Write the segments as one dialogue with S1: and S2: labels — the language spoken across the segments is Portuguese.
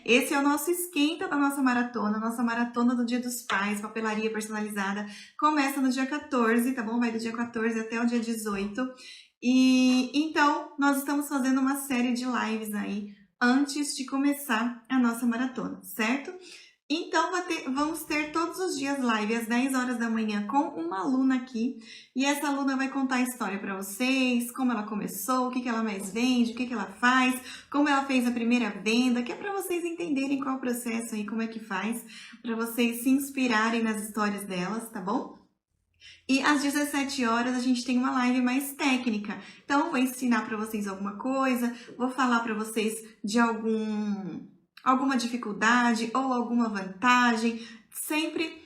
S1: Esse é o nosso esquenta da nossa maratona do Dia dos Pais, papelaria personalizada. Começa no dia 14, tá bom? Vai do dia 14 até o dia 18. E então, nós estamos fazendo uma série de lives aí antes de começar a nossa maratona, certo? Então, vamos ter todos os dias live às 10 horas da manhã com uma aluna aqui. E essa aluna vai contar a história para vocês, como ela começou, o que ela mais vende, o que ela faz, como ela fez a primeira venda, que é para vocês entenderem qual é o processo aí, como é que faz, para vocês se inspirarem nas histórias delas, tá bom? E às 17 horas a gente tem uma live mais técnica. Então, vou ensinar para vocês alguma coisa, vou falar para vocês de alguma dificuldade ou alguma vantagem, sempre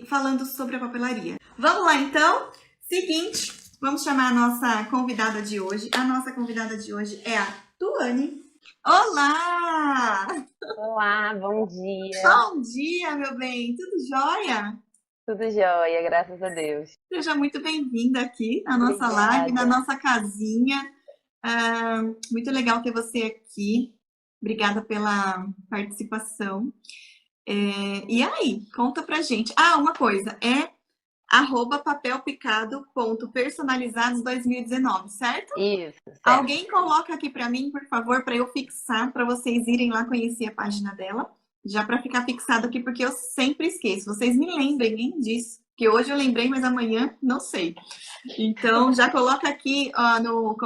S1: falando sobre a papelaria. Vamos lá, então? Seguinte, vamos chamar a nossa convidada de hoje. A nossa convidada de hoje é a Tuane. Olá!
S2: Olá, bom dia.
S1: Bom dia, meu bem! Tudo jóia?
S2: Tudo jóia, graças a Deus.
S1: Seja muito bem-vinda aqui na nossa live, na
S2: Obrigada.
S1: nossa casinha. Muito legal ter você aqui. Obrigada pela participação. E aí, conta pra gente. Uma coisa, é @papelpicado.personalizados2019, certo?
S2: Isso, certo.
S1: Alguém coloca aqui pra mim, por favor, para eu fixar, para vocês irem lá conhecer a página dela. Já para ficar fixado aqui, porque eu sempre esqueço. Vocês me lembrem, hein, disso. Que hoje eu lembrei, mas amanhã não sei. Então, já coloca aqui no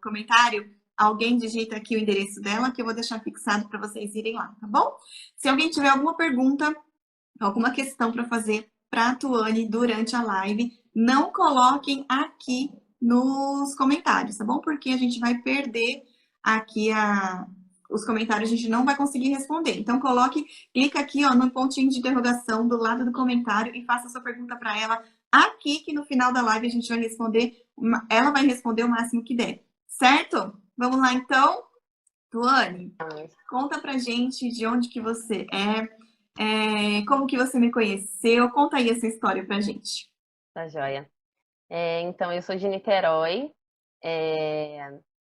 S1: comentário, alguém digita aqui o endereço dela, que eu vou deixar fixado para vocês irem lá, tá bom? Se alguém tiver alguma pergunta, alguma questão para fazer para a Tuane durante a live, não coloquem aqui nos comentários, tá bom? Porque a gente vai perder aqui os comentários, a gente não vai conseguir responder. Então, clica aqui no pontinho de interrogação do lado do comentário e faça a sua pergunta para ela aqui, que no final da live a gente vai responder, ela vai responder o máximo que der, certo? Vamos lá, então? Tuane, conta pra gente de onde que você como que você me conheceu, conta aí essa história pra gente.
S2: Tá jóia. Então, eu sou de Niterói.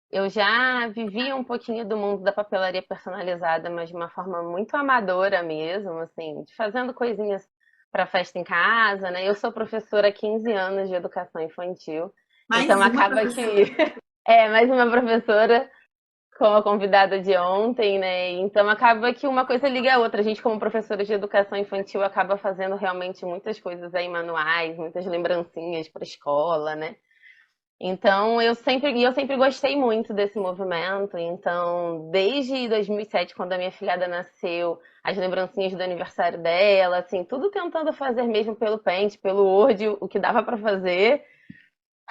S2: Eu já vivi um pouquinho do mundo da papelaria personalizada, mas de uma forma muito amadora mesmo, assim, fazendo coisinhas para festa em casa, né? Eu sou professora há 15 anos de educação infantil,
S1: Mais
S2: então
S1: uma
S2: acaba que
S1: professora.
S2: mais uma professora com a convidada de ontem, né? Então acaba que uma coisa liga a outra. A gente, como professora de educação infantil, acaba fazendo realmente muitas coisas aí manuais, muitas lembrancinhas para a escola, né? Então eu sempre gostei muito desse movimento. Então, desde 2007, quando a minha filhada nasceu, as lembrancinhas do aniversário dela, assim, tudo tentando fazer mesmo pelo Paint, pelo Word, o que dava para fazer.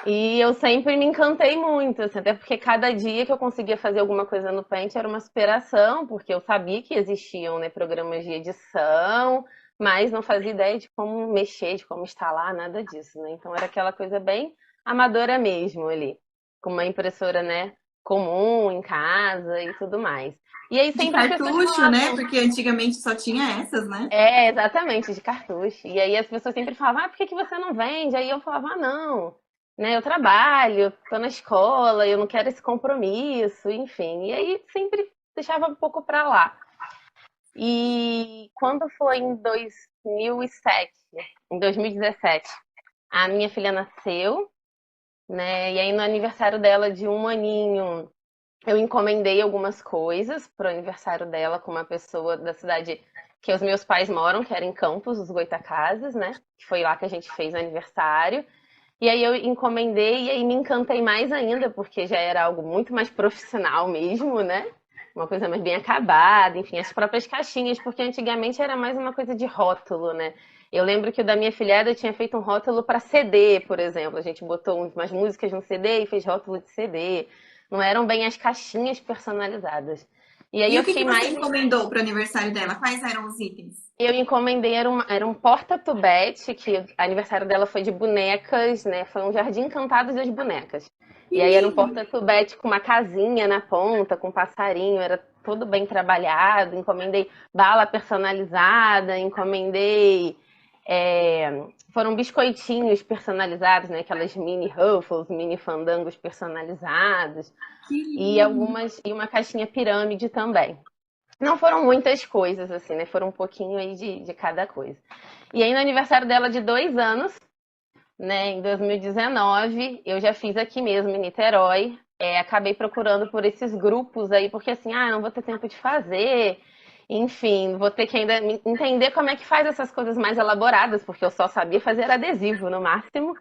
S2: E eu sempre me encantei muito, assim, até porque cada dia que eu conseguia fazer alguma coisa no Paint era uma superação, porque eu sabia que existiam, né, programas de edição, mas não fazia ideia de como mexer, de como instalar, nada disso, né? Então era aquela coisa bem amadora mesmo ali, com uma impressora, né, comum em casa e tudo mais. E aí
S1: De
S2: sempre as pessoas
S1: cartucho, né?
S2: falavam,
S1: Porque antigamente só tinha essas, né?
S2: exatamente, de cartucho. E aí as pessoas sempre falavam, por que você não vende? Aí eu falava, não, né, eu trabalho, tô na escola, eu não quero esse compromisso, enfim. E aí sempre deixava um pouco pra lá. E quando foi em 2007, em 2017, a minha filha nasceu, né? E aí no aniversário dela de um aninho, eu encomendei algumas coisas pro aniversário dela com uma pessoa da cidade que os meus pais moram, que era em Campos, os Goitacazes, né? Que foi lá que a gente fez o aniversário. E aí eu encomendei e aí me encantei mais ainda, porque já era algo muito mais profissional mesmo, né? Uma coisa mais bem acabada, enfim, as próprias caixinhas, porque antigamente era mais uma coisa de rótulo, né? Eu lembro que o da minha filhada tinha feito um rótulo para CD, por exemplo. A gente botou umas músicas no CD e fez rótulo de CD. Não eram bem as caixinhas personalizadas. E aí
S1: E
S2: eu
S1: o que
S2: fiquei
S1: você
S2: mais.
S1: encomendou pro aniversário dela? Quais eram os itens?
S2: Eu encomendei, era um porta-tubete, que o aniversário dela foi de bonecas, né? Foi um jardim encantado das bonecas.
S1: Que
S2: E aí era um
S1: lindo!
S2: porta-tubete com uma casinha na ponta, com um passarinho, era tudo bem trabalhado. Encomendei bala personalizada, encomendei. Foram biscoitinhos personalizados, né? Aquelas mini Ruffles, mini fandangos personalizados.
S1: Que
S2: E
S1: lindo!
S2: uma caixinha pirâmide também. Não foram muitas coisas, assim, né? Foram um pouquinho aí de cada coisa. E aí, no aniversário dela de 2 anos, né, em 2019, eu já fiz aqui mesmo, em Niterói. Acabei procurando por esses grupos aí, porque assim, não vou ter tempo de fazer. Enfim, vou ter que ainda entender como é que faz essas coisas mais elaboradas, porque eu só sabia fazer adesivo no máximo.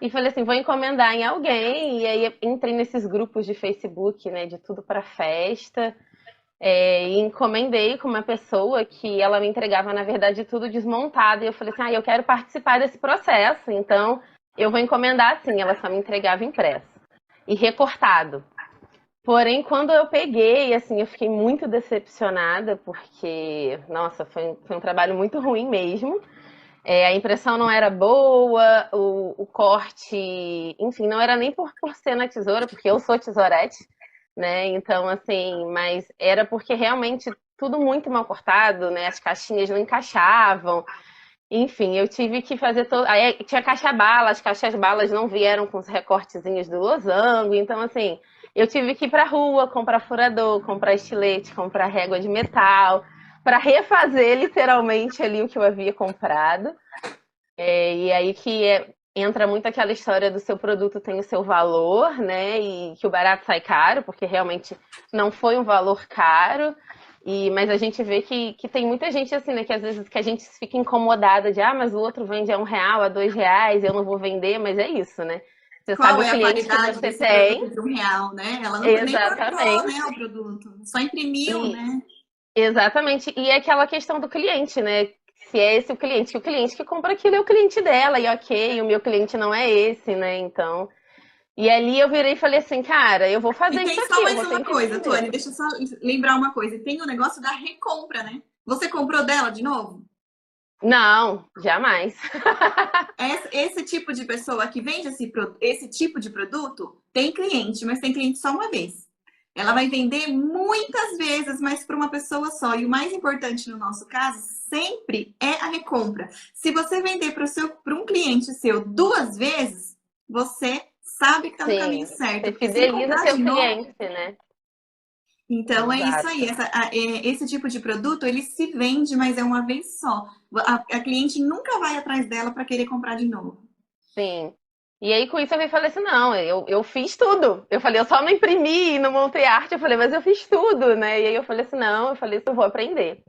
S2: E falei assim, vou encomendar em alguém. E aí entrei nesses grupos de Facebook, né, de tudo para festa. E encomendei com uma pessoa que ela me entregava, na verdade, tudo desmontado. E eu falei assim, eu quero participar desse processo, então eu vou encomendar assim. Ela só me entregava impresso e recortado. Porém, quando eu peguei, assim, eu fiquei muito decepcionada, porque, nossa, foi um trabalho muito ruim mesmo. A impressão não era boa, o corte, enfim, não era nem por ser na tesoura, porque eu sou tesourete, né? Então, assim, mas era porque realmente tudo muito mal cortado, né? As caixinhas não encaixavam. Enfim, eu tive que fazer todo. Aí tinha caixa-bala, as caixas-balas não vieram com os recortezinhos do losango. Então, assim, eu tive que ir pra rua, comprar furador, comprar estilete, comprar régua de metal, para refazer literalmente ali o que eu havia comprado. E aí entra muito aquela história do seu produto tem o seu valor, né? E que o barato sai caro, porque realmente não foi um valor caro. Mas a gente vê que tem muita gente assim, né? Que às vezes que a gente fica incomodada de, mas o outro vende a R$ 1, a R$ 2, eu não vou vender, mas é isso, né? Você
S1: Qual
S2: sabe o
S1: é a
S2: cliente que
S1: qualidade
S2: você
S1: desse produto
S2: tem.
S1: de R$ 1, né? Ela não, nem cortou, né,
S2: Exatamente.
S1: o produto, só imprimiu,
S2: E,
S1: né?
S2: exatamente. E é aquela questão do cliente, né? Se é esse o cliente que compra aquilo é o cliente dela, e ok, o meu cliente não é esse, né? Então. E ali eu virei e falei assim, cara, eu vou
S1: E
S2: fazer isso
S1: tem
S2: aqui,
S1: só
S2: eu
S1: mais
S2: vou
S1: uma
S2: tentar
S1: coisa,
S2: entender.
S1: Tuane, deixa eu só lembrar uma coisa. Tem o negócio da recompra, né? Você comprou dela de novo?
S2: Não, jamais.
S1: Esse tipo de pessoa que vende esse tipo de produto tem cliente, mas tem cliente só uma vez. Ela vai vender muitas vezes, mas para uma pessoa só. E o mais importante no nosso caso sempre é a recompra. Se você vender para um cliente seu 2 vezes, você sabe que está no caminho
S2: Sim,
S1: certo.
S2: você
S1: Porque se ele
S2: fideliza
S1: comprar
S2: seu
S1: de novo,
S2: cliente, né?
S1: então é isso aí.
S2: Exato.
S1: Esse tipo de produto ele se vende, mas é uma vez só. A cliente nunca vai atrás dela para querer comprar de novo.
S2: Sim. E aí com isso eu falei assim, não, eu fiz tudo. Eu falei, eu só não imprimi, não montei arte, eu falei, mas eu fiz tudo, né? E aí eu falei assim, não, eu falei, isso eu vou aprender.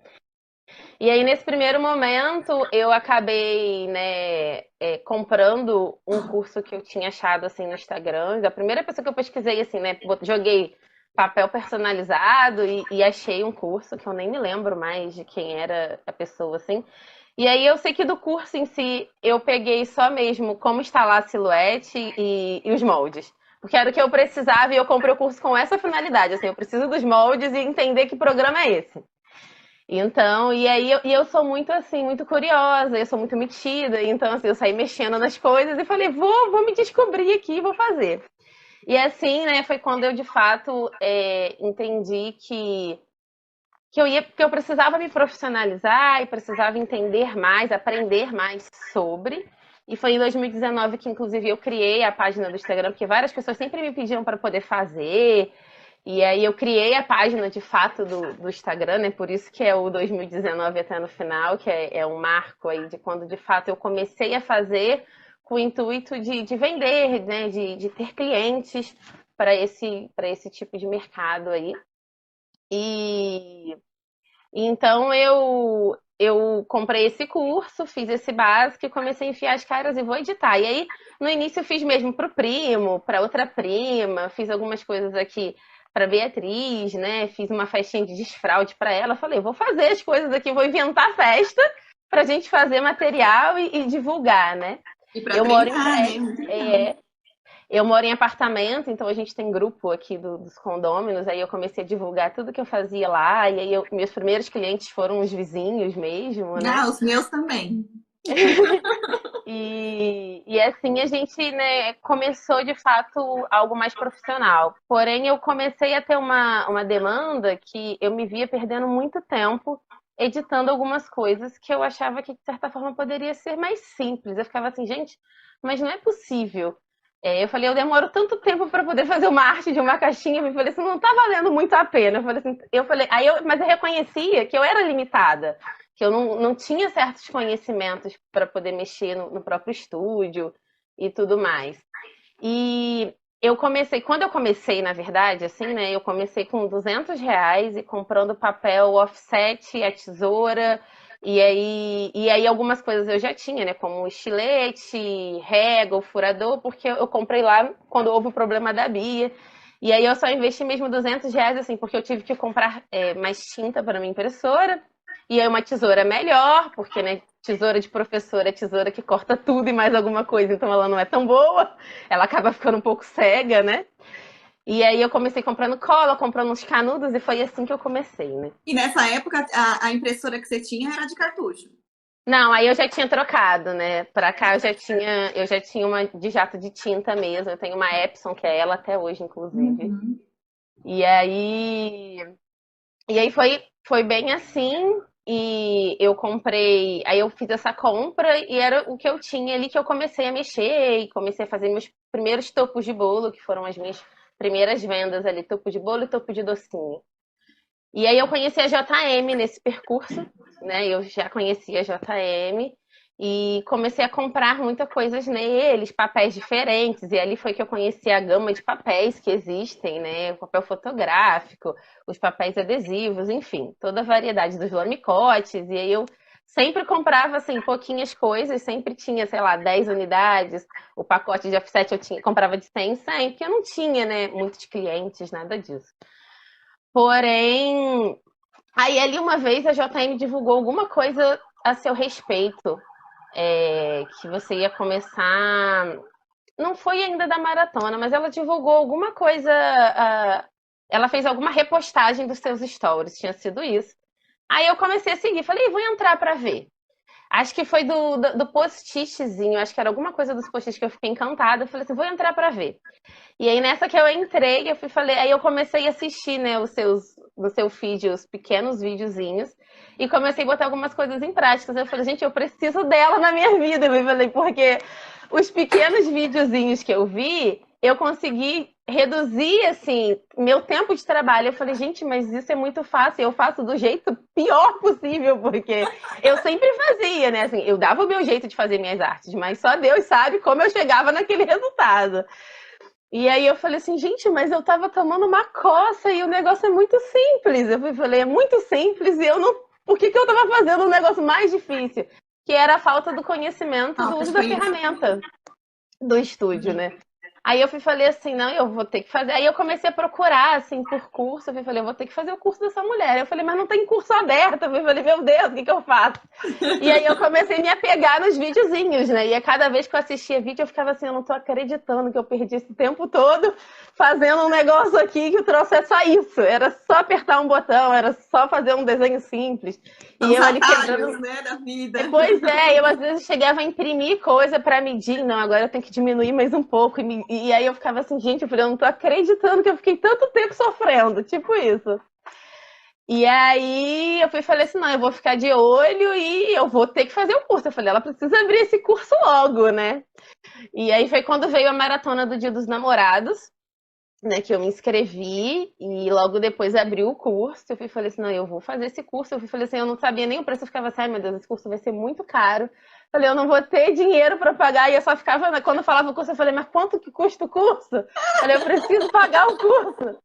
S2: E aí, nesse primeiro momento, eu acabei, né, comprando um curso que eu tinha achado, assim, no Instagram. A primeira pessoa que eu pesquisei, assim, né, joguei papel personalizado e achei um curso que eu nem me lembro mais de quem era a pessoa, assim. E aí, eu sei que do curso em si, eu peguei só mesmo como instalar a silhuete e os moldes. Porque era o que eu precisava e eu comprei o curso com essa finalidade, assim, eu preciso dos moldes e entender que programa é esse. Então, e aí eu sou muito assim, muito curiosa, eu sou muito metida, então assim, eu saí mexendo nas coisas e falei, vou me descobrir aqui, vou fazer. E assim, né, foi quando eu de fato entendi que eu precisava me profissionalizar e precisava entender mais, aprender mais sobre. E foi em 2019 que, inclusive, eu criei a página do Instagram, porque várias pessoas sempre me pediam para poder fazer. E aí eu criei a página de fato do Instagram, né? Por isso que é o 2019 até no final, que é um marco aí de quando de fato eu comecei a fazer com o intuito de vender, né? De ter clientes para esse tipo de mercado aí. E então eu comprei esse curso, fiz esse básico e comecei a enfiar as caras e vou editar. E aí, no início, eu fiz mesmo para o primo, para outra prima, fiz algumas coisas aqui para Beatriz, né? Fiz uma festinha de desfraude para ela. Falei, vou fazer as coisas aqui, vou inventar festa para a gente fazer material e divulgar, né?
S1: E para
S2: Eu moro em
S1: treinar, né?
S2: prédio,
S1: Muito legal.
S2: eu moro em apartamento, então a gente tem grupo aqui dos condôminos, aí eu comecei a divulgar tudo que eu fazia lá, e aí meus primeiros clientes foram os vizinhos mesmo, né?
S1: Ah, os meus também.
S2: E assim a gente, né, começou de fato algo mais profissional. Porém, eu comecei a ter uma demanda que eu me via perdendo muito tempo editando algumas coisas que eu achava que de certa forma poderia ser mais simples. Eu ficava assim, gente, mas não é possível. Eu falei, eu demoro tanto tempo para poder fazer uma arte de uma caixinha. Eu falei, isso não tá valendo muito a pena. Mas eu reconhecia que eu era limitada, que eu não tinha certos conhecimentos para poder mexer no próprio estúdio e tudo mais. E quando eu comecei, na verdade, assim, né, eu comecei com R$ 200 e comprando papel offset, a tesoura, e aí algumas coisas eu já tinha, né, como estilete, régua, o furador, porque eu comprei lá quando houve o problema da Bia. E aí eu só investi mesmo R$ 200, assim, porque eu tive que comprar mais tinta para minha impressora, e aí uma tesoura melhor, porque, né, tesoura de professora é tesoura que corta tudo e mais alguma coisa, então ela não é tão boa, ela acaba ficando um pouco cega, né? E aí eu comecei comprando cola, comprando uns canudos, e foi assim que eu comecei, né?
S1: E nessa época, a impressora que você tinha era de cartucho.
S2: Não, aí eu já tinha trocado, né? Pra cá eu já tinha uma de jato de tinta mesmo. Eu tenho uma Epson, que é ela até hoje, inclusive.
S1: Uhum.
S2: E aí foi bem assim. E eu comprei, aí eu fiz essa compra e era o que eu tinha ali que eu comecei a mexer e comecei a fazer meus primeiros topos de bolo, que foram as minhas primeiras vendas ali, topo de bolo e topo de docinho. E aí eu conheci a JM nesse percurso, né? Eu já conhecia a JM e comecei a comprar muitas coisas neles, papéis diferentes. E ali foi que eu conheci a gama de papéis que existem, né? O papel fotográfico, os papéis adesivos, enfim, toda a variedade dos lamicotes. E aí eu sempre comprava assim pouquinhas coisas, sempre tinha, sei lá, 10 unidades. O pacote de offset comprava de 100 em 100, porque eu não tinha, né, muitos clientes, nada disso. Porém, aí ali uma vez a JM divulgou alguma coisa a seu respeito, que você ia começar. Não foi ainda da maratona, mas ela divulgou alguma coisa. Ela fez alguma repostagem dos seus stories, tinha sido isso. Aí eu comecei a seguir, falei, vou entrar pra ver. Acho que foi do post-itzinho, acho que era alguma coisa dos post-its que eu fiquei encantada. Eu falei assim, vou entrar pra ver. E aí nessa que eu entrei, aí eu comecei a assistir, né, no seu feed, os pequenos videozinhos, e comecei a botar algumas coisas em prática. Eu falei, gente, eu preciso dela na minha vida. Eu falei, porque os pequenos videozinhos que eu vi, eu consegui reduzir, assim, meu tempo de trabalho. Eu falei, gente, mas isso é muito fácil. Eu faço do jeito pior possível, porque eu sempre fazia, né? Assim, eu dava o meu jeito de fazer minhas artes, mas só Deus sabe como eu chegava naquele resultado. E aí eu falei assim, gente, mas eu tava tomando uma coça e o negócio é muito simples. Eu falei, é muito simples e eu não. Por que eu tava fazendo um negócio mais difícil? Que era a falta do conhecimento do
S1: Falta
S2: uso
S1: de
S2: da
S1: conhecimento.
S2: ferramenta do estúdio, né? Aí falei assim, não, eu vou ter que fazer. Aí eu comecei a procurar, assim, por curso. Eu vou ter que fazer o curso dessa mulher. Eu falei, mas não tem curso aberto. Eu falei, meu Deus, o que eu faço? E aí eu comecei a me apegar nos videozinhos, né? E a cada vez que eu assistia vídeo, eu ficava assim, eu não tô acreditando que eu perdi esse tempo todo fazendo um negócio aqui que o troço é só isso. Era só apertar um botão, era só fazer um desenho simples.
S1: São
S2: E
S1: os
S2: eu ali quebrando.
S1: atalhos, né, da vida.
S2: Pois é, eu às vezes chegava a imprimir coisa para medir, não, agora eu tenho que diminuir mais um pouco. E aí eu ficava assim, gente, eu não tô acreditando que eu fiquei tanto tempo sofrendo, tipo isso. E aí falei assim, não, eu vou ficar de olho e eu vou ter que fazer o curso. Eu falei, ela precisa abrir esse curso logo, né? E aí foi quando veio a maratona do Dia dos Namorados, né, que eu me inscrevi e logo depois abriu o curso. Falei assim, não, eu vou fazer esse curso. Falei assim, eu não sabia nem o preço, eu ficava assim, ai meu Deus, esse curso vai ser muito caro. Falei, eu não vou ter dinheiro para pagar. E eu só ficava, quando eu falava o curso, eu falei, mas quanto que custa o curso? Falei, eu preciso pagar o curso.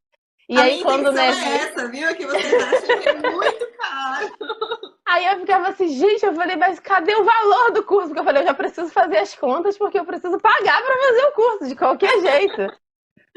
S2: E
S1: A
S2: aí
S1: minha
S2: quando,
S1: intenção
S2: né,
S1: é essa, viu? É que vocês acham que é muito caro.
S2: aí eu ficava assim, gente, eu falei, mas cadê o valor do curso? Porque eu falei, eu já preciso fazer as contas porque eu preciso pagar para fazer o curso de qualquer jeito.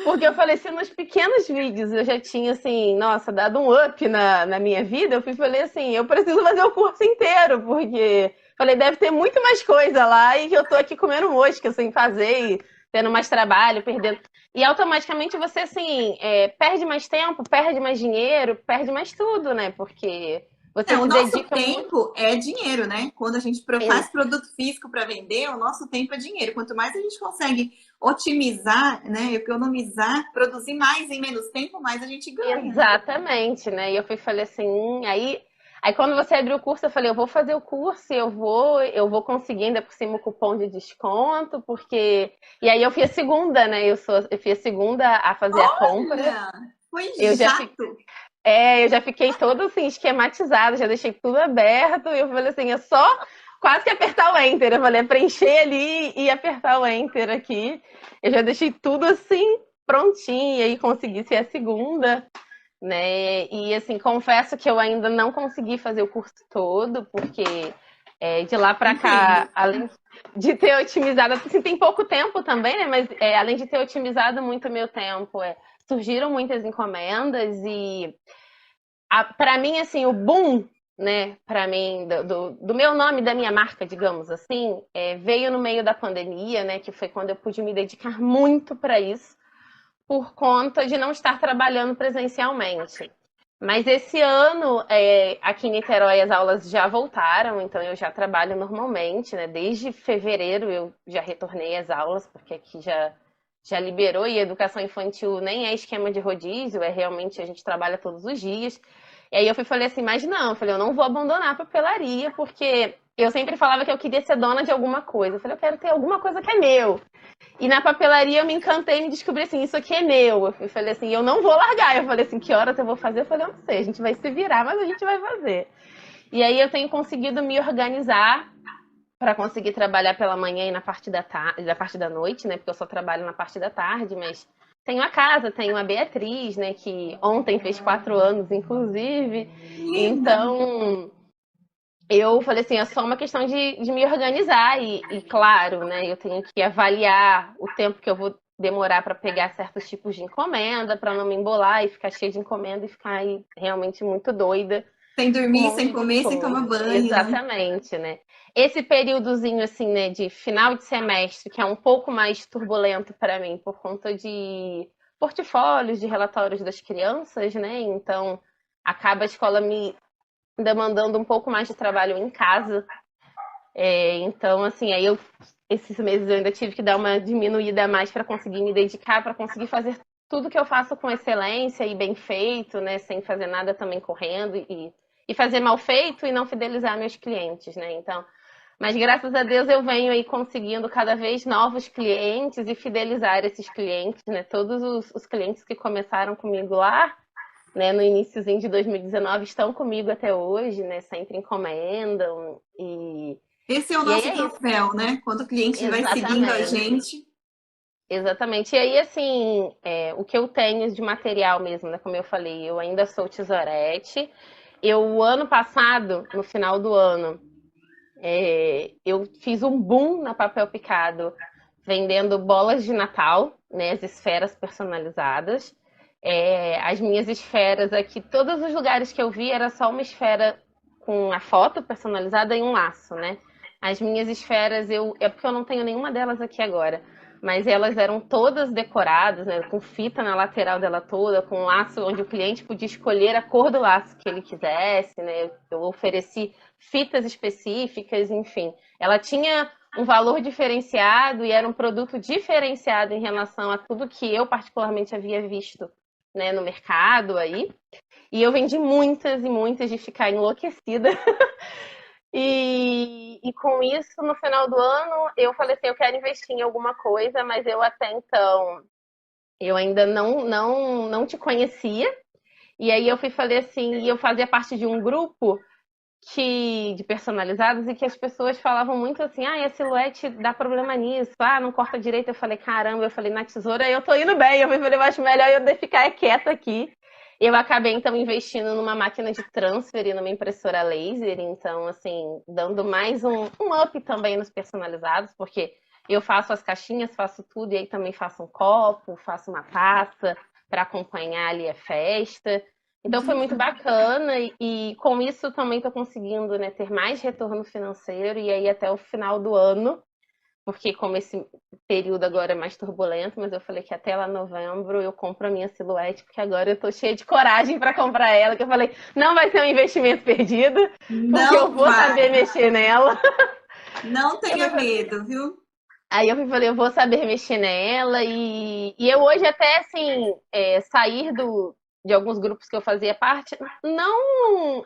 S2: Porque eu falei, se nos pequenos vídeos eu já tinha, assim, nossa, dado um up na minha vida, falei assim, eu preciso fazer o curso inteiro, porque falei, deve ter muito mais coisa lá e que eu tô aqui comendo mosca, sem fazer, e tendo mais trabalho, perdendo. E automaticamente você, assim, perde mais tempo, perde mais dinheiro, perde mais tudo, né? Porque você
S1: O
S2: se
S1: nosso
S2: dedica muito.
S1: tempo é dinheiro, né? Quando a gente
S2: Ex-
S1: faz produto físico para vender, o nosso tempo é dinheiro. Quanto mais a gente consegue otimizar, né, economizar, produzir mais em menos tempo, mais a gente ganha, né?
S2: Exatamente, né? E falei assim, aí. Aí quando você abriu o curso, eu falei, eu vou fazer o curso, eu vou conseguir ainda por cima o cupom de desconto, porque. E aí eu fui a segunda, né? Eu fui a segunda a fazer a compra.
S1: Olha, foi
S2: Eu já, fi-
S1: jato.
S2: eu já fiquei toda assim, esquematizada, já deixei tudo aberto, e eu falei assim, é só quase que apertar o enter. Eu falei, é preencher ali e apertar o enter aqui. Eu já deixei tudo assim prontinho, e aí consegui ser a segunda, né? E assim, confesso que eu ainda não consegui fazer o curso todo, porque de lá para
S1: Entendo.
S2: cá, além de ter otimizado, assim, tem pouco tempo também, né? Mas além de ter otimizado muito o meu tempo, surgiram muitas encomendas e para mim, assim, o boom, né, para mim, do meu nome, da minha marca, digamos assim, veio no meio da pandemia, né, que foi quando eu pude me dedicar muito para isso por conta de não estar trabalhando presencialmente. Mas esse ano, aqui em Niterói, as aulas já voltaram, então eu já trabalho normalmente, né? Desde fevereiro eu já retornei às aulas, porque aqui já liberou, e a educação infantil nem é esquema de rodízio, é realmente a gente trabalha todos os dias. E aí falei assim, mas não, eu não vou abandonar a papelaria, porque eu sempre falava que eu queria ser dona de alguma coisa. Eu falei, eu quero ter alguma coisa que é meu. E na papelaria eu me encantei e me descobri assim, isso aqui é meu. Eu falei assim, eu não vou largar. Eu falei assim, que horas eu vou fazer? Eu falei, eu não sei, a gente vai se virar, mas a gente vai fazer. E aí eu tenho conseguido me organizar para conseguir trabalhar pela manhã e na parte da tarde, da parte da noite, né? Porque eu só trabalho na parte da tarde, mas tenho a casa, tenho a Beatriz, né? Que ontem fez 4 anos, inclusive.
S1: Linda.
S2: Então, eu falei assim, é só uma questão de me organizar e, claro, né, eu tenho que avaliar o tempo que eu vou demorar para pegar certos tipos de encomenda, para não me embolar e ficar cheia de encomenda e ficar aí realmente muito doida
S1: Sem
S2: com um
S1: dormir, sem
S2: monte de
S1: comer, sem tomar
S2: coisa.
S1: banho, né?
S2: Exatamente, né? Esse períodozinho assim, né, de final de semestre, que é um pouco mais turbulento para mim por conta de portfólios, de relatórios das crianças, né? Então, acaba a escola me demandando um pouco mais de trabalho em casa. Então, assim, esses meses eu ainda tive que dar uma diminuída a mais para conseguir me dedicar, para conseguir fazer tudo que eu faço com excelência e bem feito, né? Sem fazer nada também correndo e fazer mal feito e não fidelizar meus clientes, né? Então, mas graças a Deus eu venho aí conseguindo cada vez novos clientes e fidelizar esses clientes, né? Todos os clientes que começaram comigo lá, né, no iniciozinho de 2019 estão comigo até hoje, né? Sempre encomendam
S1: Esse é o
S2: e aí
S1: nosso
S2: é isso.
S1: troféu, né? Quando o cliente vai seguindo a
S2: Exatamente.
S1: gente.
S2: Exatamente. E aí, assim, o que eu tenho de material mesmo, né? Como eu falei, eu ainda sou tesourete. O ano passado, no final do ano, eu fiz um boom na papel picado, vendendo bolas de Natal, né? As esferas personalizadas. As minhas esferas aqui, todos os lugares que eu vi era só uma esfera com a foto personalizada e um laço, né? As minhas esferas, é porque eu não tenho nenhuma delas aqui agora, mas elas eram todas decoradas, né? Com fita na lateral dela toda, com um laço onde o cliente podia escolher a cor do laço que ele quisesse, né? Eu ofereci fitas específicas, enfim. Ela tinha um valor diferenciado e era um produto diferenciado em relação a tudo que eu particularmente havia visto, né, no mercado aí. E eu vendi muitas e muitas de ficar enlouquecida. E com isso, no final do ano, eu falei assim, eu quero investir em alguma coisa, mas eu até então, eu ainda não te conhecia. E aí eu falei assim, e eu fazia parte de um grupo de personalizados e que as pessoas falavam muito assim, a silhuete dá problema nisso, não corta direito. Eu falei, caramba, na tesoura eu tô indo bem. Eu falei, eu acho melhor eu ficar quieta aqui. Eu acabei, então, investindo numa máquina de transfer e numa impressora laser, então, assim, dando mais um up também nos personalizados, porque eu faço as caixinhas, faço tudo, e aí também faço um copo, faço uma taça para acompanhar ali a festa. Então foi muito bacana e com isso também estou conseguindo, né, ter mais retorno financeiro e aí até o final do ano, porque como esse período agora é mais turbulento, mas eu falei que até lá novembro eu compro a minha silhuete, porque agora eu estou cheia de coragem para comprar ela, que eu falei, não vai ser um investimento perdido, porque eu
S1: Não
S2: vou saber
S1: vai.
S2: mexer nela.
S1: Não
S2: Eu
S1: tenha medo, viu?
S2: Aí eu falei, eu vou saber mexer nela e eu hoje até assim sair de alguns grupos que eu fazia parte, não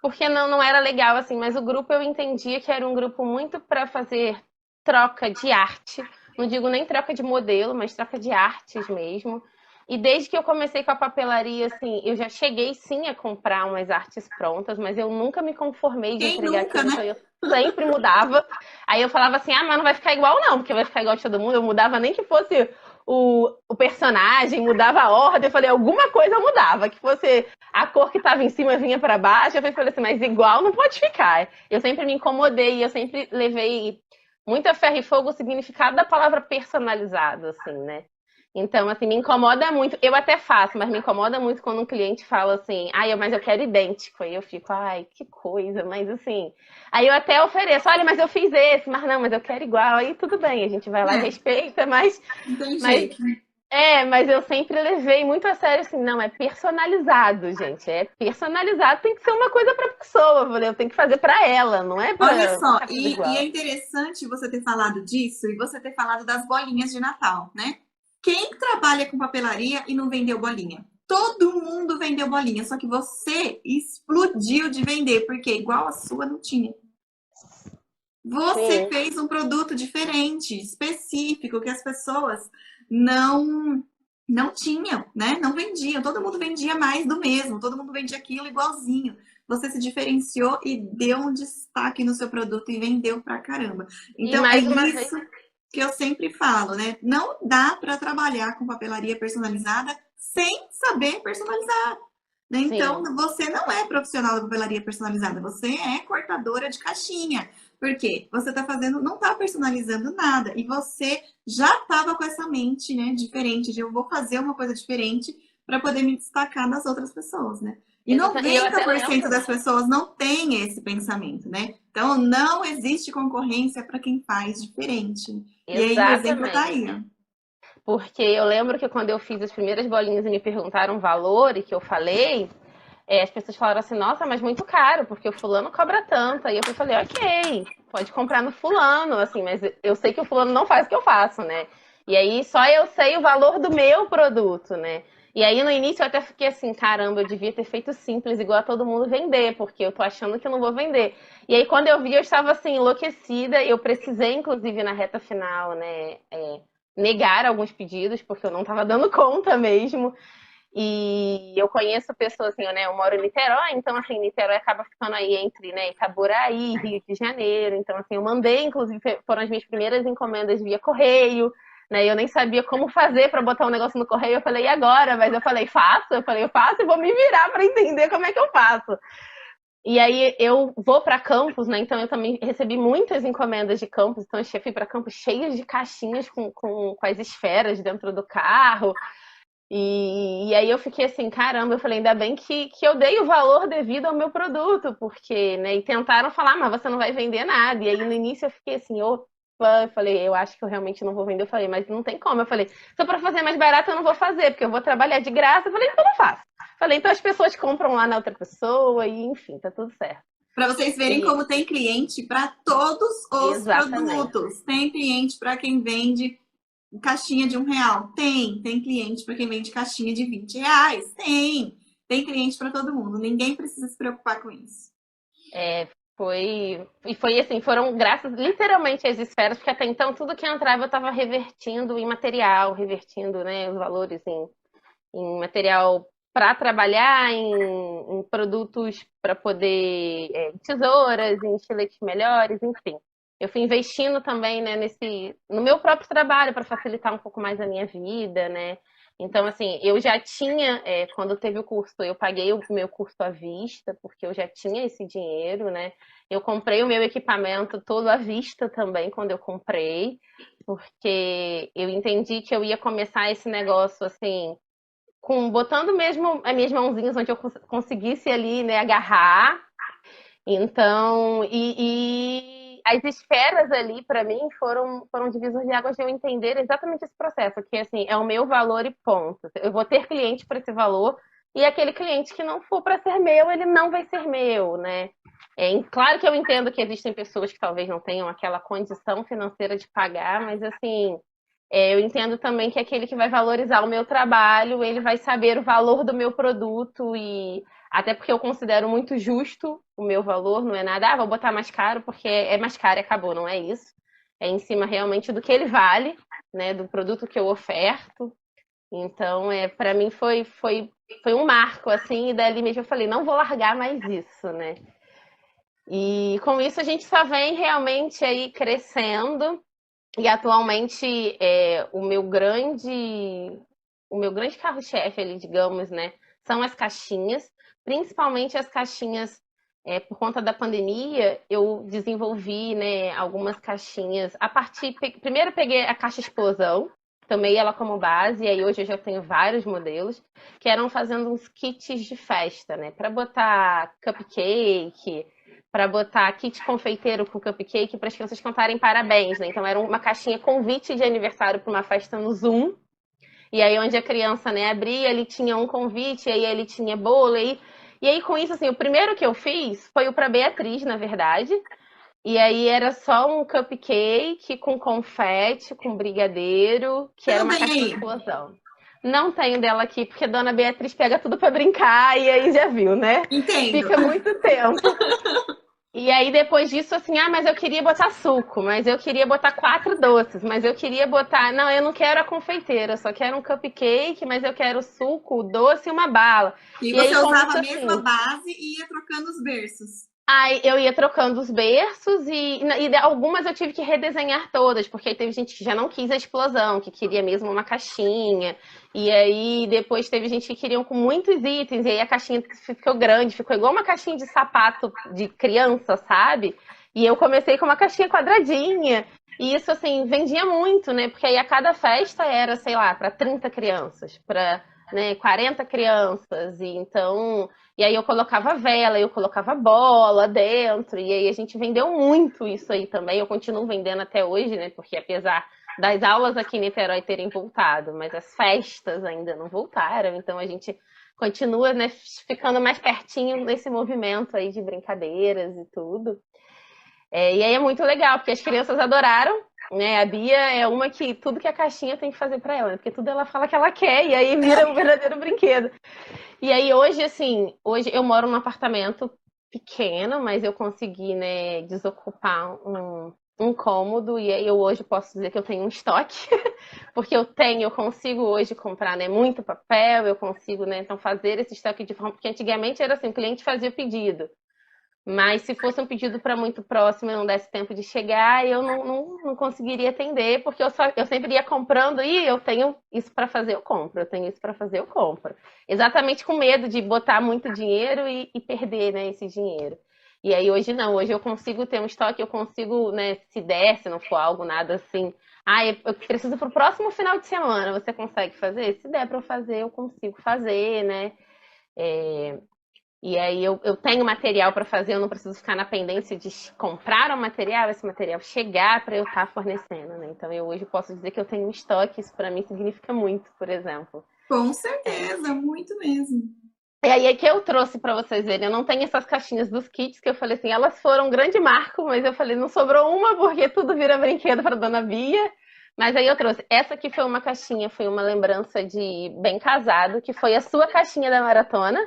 S2: porque não era legal, assim, mas o grupo eu entendia que era um grupo muito para fazer troca de arte. Não digo nem troca de modelo, mas troca de artes mesmo. E desde que eu comecei com a papelaria, assim, eu já cheguei sim a comprar umas artes prontas, mas eu nunca me conformei de
S1: Quem
S2: entregar
S1: nunca,
S2: aquilo, então
S1: né?
S2: eu sempre mudava. Aí eu falava assim, ah, mas não vai ficar igual não, porque vai ficar igual de todo mundo. Eu mudava nem que fosse o personagem, mudava a ordem. Eu falei, alguma coisa mudava, que fosse a cor que estava em cima vinha para baixo. Eu falei assim, mas igual não pode ficar. Eu sempre me incomodei, eu sempre levei muita ferro e fogo o significado da palavra personalizado, assim, né? Então, assim, me incomoda muito. Eu até faço, mas me incomoda muito quando um cliente fala assim, ai, mas eu quero idêntico. Aí eu fico, ai, que coisa, mas assim. Aí eu até ofereço, olha, mas eu fiz esse, mas não, mas eu quero igual. Aí tudo bem, a gente vai lá e
S1: É,
S2: respeita, mas,
S1: não tem
S2: mas
S1: jeito.
S2: mas eu sempre levei muito a sério assim, não, é personalizado, gente. É personalizado, tem que ser uma coisa pra pessoa, eu tenho que fazer pra ela, não é
S1: Olha
S2: pra
S1: só,
S2: ficar tudo
S1: e é
S2: igual.
S1: interessante você ter falado disso e você ter falado das bolinhas de Natal, né? Quem trabalha com papelaria e não vendeu bolinha? Todo mundo vendeu bolinha, só que você explodiu de vender, porque igual a sua não tinha. Você
S2: Sim,
S1: fez um produto diferente, específico, que as pessoas não não tinham, né? Não vendiam. Todo mundo vendia mais do mesmo, todo mundo vendia aquilo igualzinho. Você se diferenciou e deu um destaque no seu produto e vendeu pra caramba.
S2: e
S1: Então é
S2: mais uma vez,
S1: isso que eu sempre falo, né? Não dá para trabalhar com papelaria personalizada sem saber personalizar. Né? Então,
S2: sim,
S1: você não é profissional da papelaria personalizada, você é cortadora de caixinha. Por quê? Você está fazendo, não está personalizando nada. E você já estava com essa mente, né, diferente, de eu vou fazer uma coisa diferente para poder me destacar das outras pessoas, né? E
S2: e eu até
S1: 90%
S2: lembro,
S1: das pessoas não tem esse pensamento, né? Então, não existe concorrência para quem faz diferente. E aí, o exemplo tá aí,
S2: exatamente.
S1: ó.
S2: Porque eu lembro que quando eu fiz as primeiras bolinhas e me perguntaram o valor e que eu falei, as pessoas falaram assim, nossa, mas muito caro, porque o fulano cobra tanto. Aí eu falei, ok, pode comprar no fulano, assim, mas eu sei que o fulano não faz o que eu faço, né? E aí só eu sei o valor do meu produto, né? E aí no início eu até fiquei assim, caramba, eu devia ter feito simples, igual a todo mundo vender, porque eu tô achando que eu não vou vender. E aí quando eu vi, eu estava assim, enlouquecida, eu precisei, inclusive, na reta final, né, negar alguns pedidos, porque eu não estava dando conta mesmo. E eu conheço pessoas assim, né? Eu moro em Niterói, então assim, Niterói acaba ficando aí entre, né, Itaboraí, Rio de Janeiro. Então assim, eu mandei, inclusive, foram as minhas primeiras encomendas via correio, né? Eu nem sabia como fazer para botar um negócio no correio. Eu falei, e agora? Mas eu falei, faço. Eu falei, eu faço e vou me virar para entender como é que eu faço. E aí eu vou para Campos, né? Então eu também recebi muitas encomendas de Campos. Então eu fui para Campos cheias de caixinhas com as esferas dentro do carro. E aí eu fiquei assim, caramba, eu falei, ainda bem que eu dei o valor devido ao meu produto, porque, né, e tentaram falar, mas você não vai vender nada. E aí no início eu fiquei assim, opa, eu falei, eu acho que eu realmente não vou vender. Eu falei, mas não tem como. Eu falei, se for pra fazer mais barato, eu não vou fazer, porque eu vou trabalhar de graça. Eu falei, então não faço. Falei, então as pessoas compram lá na outra pessoa e enfim, tá tudo certo.
S1: Para vocês verem
S2: E
S1: como tem cliente para todos os
S2: exatamente.
S1: produtos. Tem cliente para quem vende caixinha de R$ 1. Tem cliente para quem vende caixinha de R$ 20. Tem cliente para todo mundo. Ninguém precisa se preocupar com isso.
S2: É, e foi assim, foram graças literalmente às esferas, porque até então tudo que entrava eu estava revertindo em material, revertindo, né, os valores em material para trabalhar, em produtos para poder, tesouras, em estiletes melhores, enfim. Eu fui investindo também, né, no meu próprio trabalho para facilitar um pouco mais a minha vida, né? Então, assim, eu já tinha, quando teve o curso, eu paguei o meu curso à vista, porque eu já tinha esse dinheiro, né? Eu comprei o meu equipamento todo à vista também, quando eu comprei, porque eu entendi que eu ia começar esse negócio, assim, botando mesmo as minhas mãozinhas onde eu conseguisse ali, né, agarrar. Então, as esferas ali para mim foram divisor de águas de eu entender exatamente esse processo, que assim, é o meu valor e ponto. Eu vou ter cliente para esse valor e aquele cliente que não for para ser meu, ele não vai ser meu, né? Claro que eu entendo que existem pessoas que talvez não tenham aquela condição financeira de pagar, mas assim, Eu entendo também que aquele que vai valorizar o meu trabalho, ele vai saber o valor do meu produto e até porque eu considero muito justo o meu valor, não é nada, vou botar mais caro porque é mais caro e acabou, não é isso. É em cima realmente do que ele vale, né, do produto que eu oferto. Então, para mim foi um marco assim, e dali mesmo eu falei, não vou largar mais isso, né? E com isso a gente só vem realmente aí crescendo. E atualmente o meu grande carro-chefe, ali, digamos, né, são as caixinhas, principalmente as caixinhas por conta da pandemia, eu desenvolvi, né, algumas caixinhas. Primeiro peguei a caixa explosão, tomei ela como base, e aí hoje eu já tenho vários modelos que eram fazendo uns kits de festa, né, para botar cupcake, para botar kit confeiteiro com cupcake para as crianças cantarem parabéns, né? Então era uma caixinha convite de aniversário para uma festa no Zoom. E aí onde a criança, né, abria, ele tinha um convite, e aí ele tinha bolo e aí com isso assim, o primeiro que eu fiz foi o para Beatriz, na verdade. E aí era só um cupcake com confete, com brigadeiro, que
S1: Você
S2: era
S1: não
S2: uma
S1: tem
S2: caixinha
S1: aí?
S2: explosão. Não tenho dela aqui, porque a dona Beatriz pega tudo para brincar e aí já viu, né?
S1: Entendo.
S2: Fica muito tempo. E aí, depois disso, assim, mas eu queria botar suco, mas eu queria botar 4 doces, mas eu queria botar. Não, eu não quero a confeiteira, eu só quero um cupcake, mas eu quero suco, doce e uma bala.
S1: E
S2: E aí,
S1: você
S2: com
S1: usava
S2: isso,
S1: a mesma
S2: assim,
S1: base e ia trocando os berços.
S2: aí eu ia trocando os berços e algumas eu tive que redesenhar todas, porque aí teve gente que já não quis a explosão, que queria mesmo uma caixinha. E aí depois teve gente que queriam com muitos itens, e aí a caixinha ficou grande, ficou igual uma caixinha de sapato de criança, sabe? E eu comecei com uma caixinha quadradinha. E isso, assim, vendia muito, né? Porque aí a cada festa era, sei lá, para 30 crianças, para, né, 40 crianças. E então e aí eu colocava vela, eu colocava bola dentro, e aí a gente vendeu muito isso aí também. Eu continuo vendendo até hoje, né? Porque apesar das aulas aqui em Niterói terem voltado, mas as festas ainda não voltaram, então a gente continua, né, ficando mais pertinho nesse movimento aí de brincadeiras e tudo. E aí é muito legal, porque as crianças adoraram, né? A Bia é uma que tudo que a caixinha tem que fazer para ela, né? Porque tudo ela fala que ela quer, e aí vira um verdadeiro brinquedo. E aí hoje, assim, hoje eu moro num apartamento pequeno, mas eu consegui, né, desocupar um cômodo e aí eu hoje posso dizer que eu tenho um estoque, porque eu consigo hoje comprar, né, muito papel, eu consigo, né, então fazer esse estoque de forma, porque antigamente era assim, o cliente fazia o pedido, mas se fosse um pedido para muito próximo e não desse tempo de chegar, eu não conseguiria atender, porque eu sempre ia comprando e eu tenho isso para fazer, eu compro, eu tenho isso para fazer, eu compro. Exatamente com medo de botar muito dinheiro e perder, né, esse dinheiro. E aí hoje não, hoje eu consigo ter um estoque, eu consigo, né, se der, se não for algo nada assim. Eu preciso para o próximo final de semana, você consegue fazer? Se der para eu fazer, eu consigo fazer, né? É, e aí eu tenho material para fazer, eu não preciso ficar na pendência de comprar o material, esse material chegar para eu estar fornecendo, né? Então eu hoje posso dizer que eu tenho um estoque, isso para mim significa muito, por exemplo.
S1: Com
S2: É.
S1: certeza, muito mesmo.
S2: E aí é que eu trouxe para vocês verem, eu não tenho essas caixinhas dos kits que eu falei assim, elas foram um grande marco, mas eu falei, não sobrou uma porque tudo vira brinquedo para dona Bia. Mas aí eu trouxe, essa aqui foi uma caixinha, foi uma lembrança de bem casado, que foi a sua caixinha da maratona,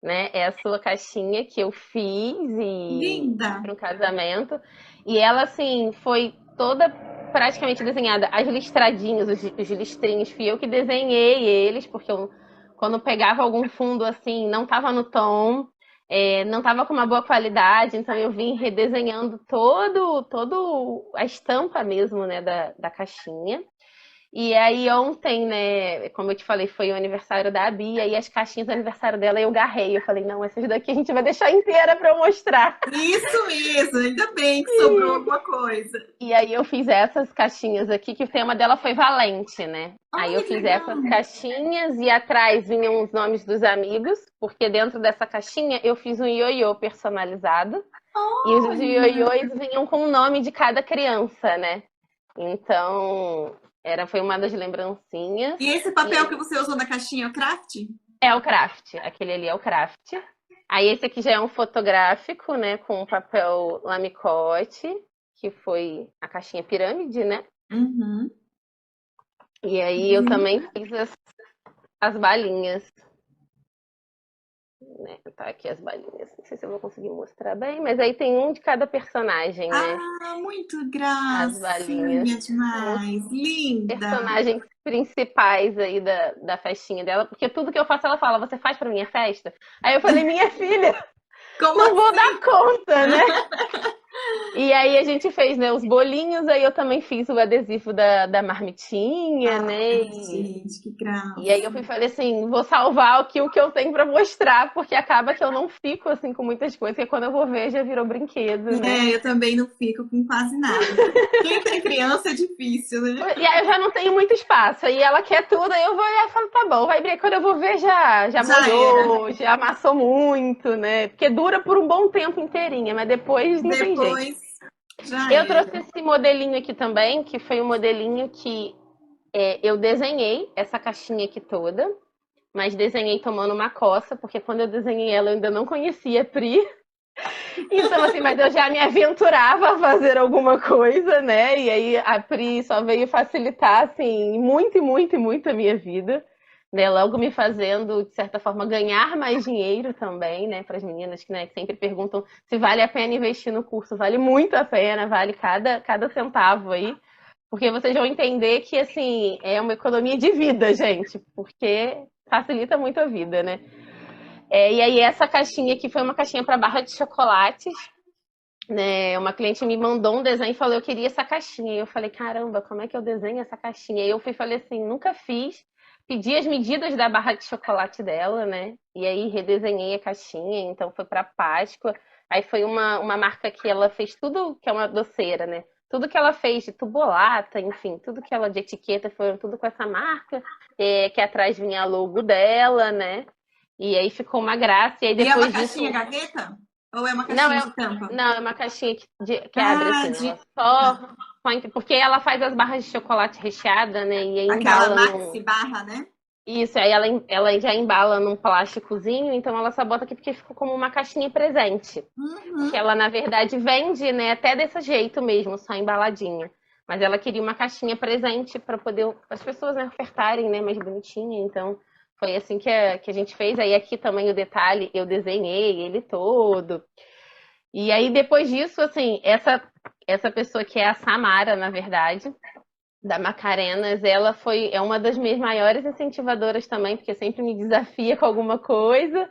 S2: né? É a sua caixinha que eu fiz e
S1: Linda.
S2: para um casamento. E ela, assim, foi toda praticamente desenhada. As listradinhas, os listrinhos, fui eu que desenhei eles, porque quando eu pegava algum fundo assim, não estava no tom, não estava com uma boa qualidade, então eu vim redesenhando todo a estampa mesmo, né, da caixinha. E aí ontem, né, como eu te falei, foi o aniversário da Bia e as caixinhas do aniversário dela eu garrei. Eu falei, não, essas daqui a gente vai deixar inteira para eu mostrar.
S1: Isso mesmo, ainda bem que sobrou alguma coisa.
S2: E aí eu fiz essas caixinhas aqui, que o tema dela foi Valente, né? Aí eu
S1: Olha que
S2: fiz
S1: legal.
S2: essas caixinhas e atrás vinham os nomes dos amigos, porque dentro dessa caixinha eu fiz um ioiô personalizado. E os
S1: Olha.
S2: ioiôs vinham com o nome de cada criança, né? Então, foi uma das lembrancinhas.
S1: E esse
S2: E
S1: papel que
S2: aí,
S1: você usou na caixinha, é o craft?
S2: é o craft, aquele ali é o craft. Aí esse aqui já é um fotográfico, né, com papel lamicote, que foi a caixinha pirâmide, né?
S1: Uhum.
S2: E aí eu também fiz as balinhas, né? Tá aqui as balinhas. Não sei se eu vou conseguir mostrar bem, mas aí tem um de cada personagem, né?
S1: Ah, muito
S2: As balinhas.
S1: gracinha
S2: São os
S1: demais. Linda.
S2: personagens principais aí da festinha dela, porque tudo que eu faço ela fala, você faz pra minha festa? Aí eu falei, minha filha,
S1: Como
S2: não vou dar
S1: assim?
S2: conta, né? E aí a gente fez, né, os bolinhos, aí eu também fiz o adesivo da marmitinha, né?
S1: Ai, gente, que
S2: E aí
S1: graça.
S2: eu fui falei assim, vou salvar aqui o que eu tenho pra mostrar, porque acaba que eu não fico assim com muitas coisas, porque quando eu vou ver já virou brinquedo, né?
S1: É, eu também não fico com quase nada. Quem tem criança é difícil, né?
S2: E aí eu já não tenho muito espaço. Aí ela quer tudo, aí eu vou olhar e falo, tá bom, vai brincar. Quando eu vou ver, já
S1: Já era.
S2: molhou, já amassou muito, né? Porque dura por um bom tempo inteirinha, mas depois não tem jeito.
S1: Depois já
S2: Eu trouxe
S1: era.
S2: esse modelinho aqui também, que foi um modelinho que eu desenhei essa caixinha aqui toda, mas desenhei tomando uma coça, porque quando eu desenhei ela eu ainda não conhecia a Pri. Então, assim, mas eu já me aventurava a fazer alguma coisa, né? E aí a Pri só veio facilitar, assim, muito, muito, muito a minha vida. Né? Logo me fazendo, de certa forma, ganhar mais dinheiro também, né? Para as meninas que, né, sempre perguntam se vale a pena investir no curso. Vale muito a pena, vale cada centavo aí. Porque vocês vão entender que, assim, é uma economia de vida, gente. Porque facilita muito a vida, né? E aí essa caixinha aqui foi uma caixinha para barra de chocolates, né? Uma cliente me mandou um desenho e falou, eu queria essa caixinha. E eu falei, caramba, como é que eu desenho essa caixinha? E eu fui falei assim, nunca fiz. Pedi as medidas da barra de chocolate dela, né? E aí redesenhei a caixinha, então foi para Páscoa. Aí foi uma marca que ela fez tudo, que é uma doceira, né? Tudo que ela fez de tubolata, enfim, tudo que ela de etiqueta foram tudo com essa marca, que atrás vinha a logo dela, né? E aí ficou uma graça. E aí
S1: E é uma
S2: depois disso.
S1: caixinha gaveta? Ou é uma
S2: Não,
S1: caixinha de tampa?
S2: não, é uma caixinha que abre
S1: Ah,
S2: assim. Ela
S1: de
S2: porque ela faz as barras de chocolate recheada, né? E aí
S1: aquela
S2: embala
S1: maxi
S2: num.
S1: barra, né?
S2: Isso, aí ela já embala num plásticozinho, então ela só bota aqui porque ficou como uma caixinha presente. Porque
S1: Uhum.
S2: ela, na verdade, vende, né? Até desse jeito mesmo, só embaladinha. Mas ela queria uma caixinha presente para poder as pessoas, né, ofertarem, né, mais bonitinha. Então, foi assim que a gente fez. Aí aqui também o detalhe, eu desenhei ele todo. E aí, depois disso, assim, essa pessoa que é a Samara, na verdade, da Macarenas, é uma das minhas maiores incentivadoras também, porque sempre me desafia com alguma coisa.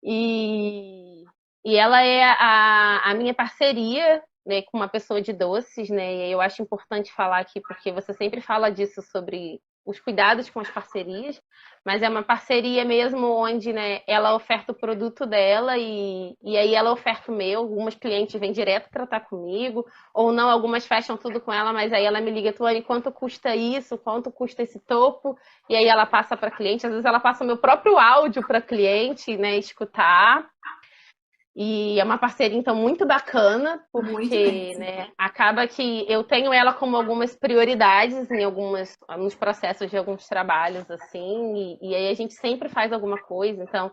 S2: E, e ela é a minha parceria, né, com uma pessoa de doces, né? E eu acho importante falar aqui, porque você sempre fala disso sobre os cuidados com as parcerias, mas é uma parceria mesmo onde, né, ela oferta o produto dela e aí ela oferta o meu. Algumas clientes vêm direto tratar comigo, ou não, algumas fecham tudo com ela, mas aí ela me liga, Tuane, quanto custa isso? Quanto custa esse topo? E aí ela passa para cliente, às vezes ela passa o meu próprio áudio para cliente, né, escutar. E é uma parceria, então, muito bacana,
S1: Muito
S2: porque,
S1: mesmo.
S2: né, acaba que eu tenho ela como algumas prioridades nos processos de alguns trabalhos, assim, e aí a gente sempre faz alguma coisa, então,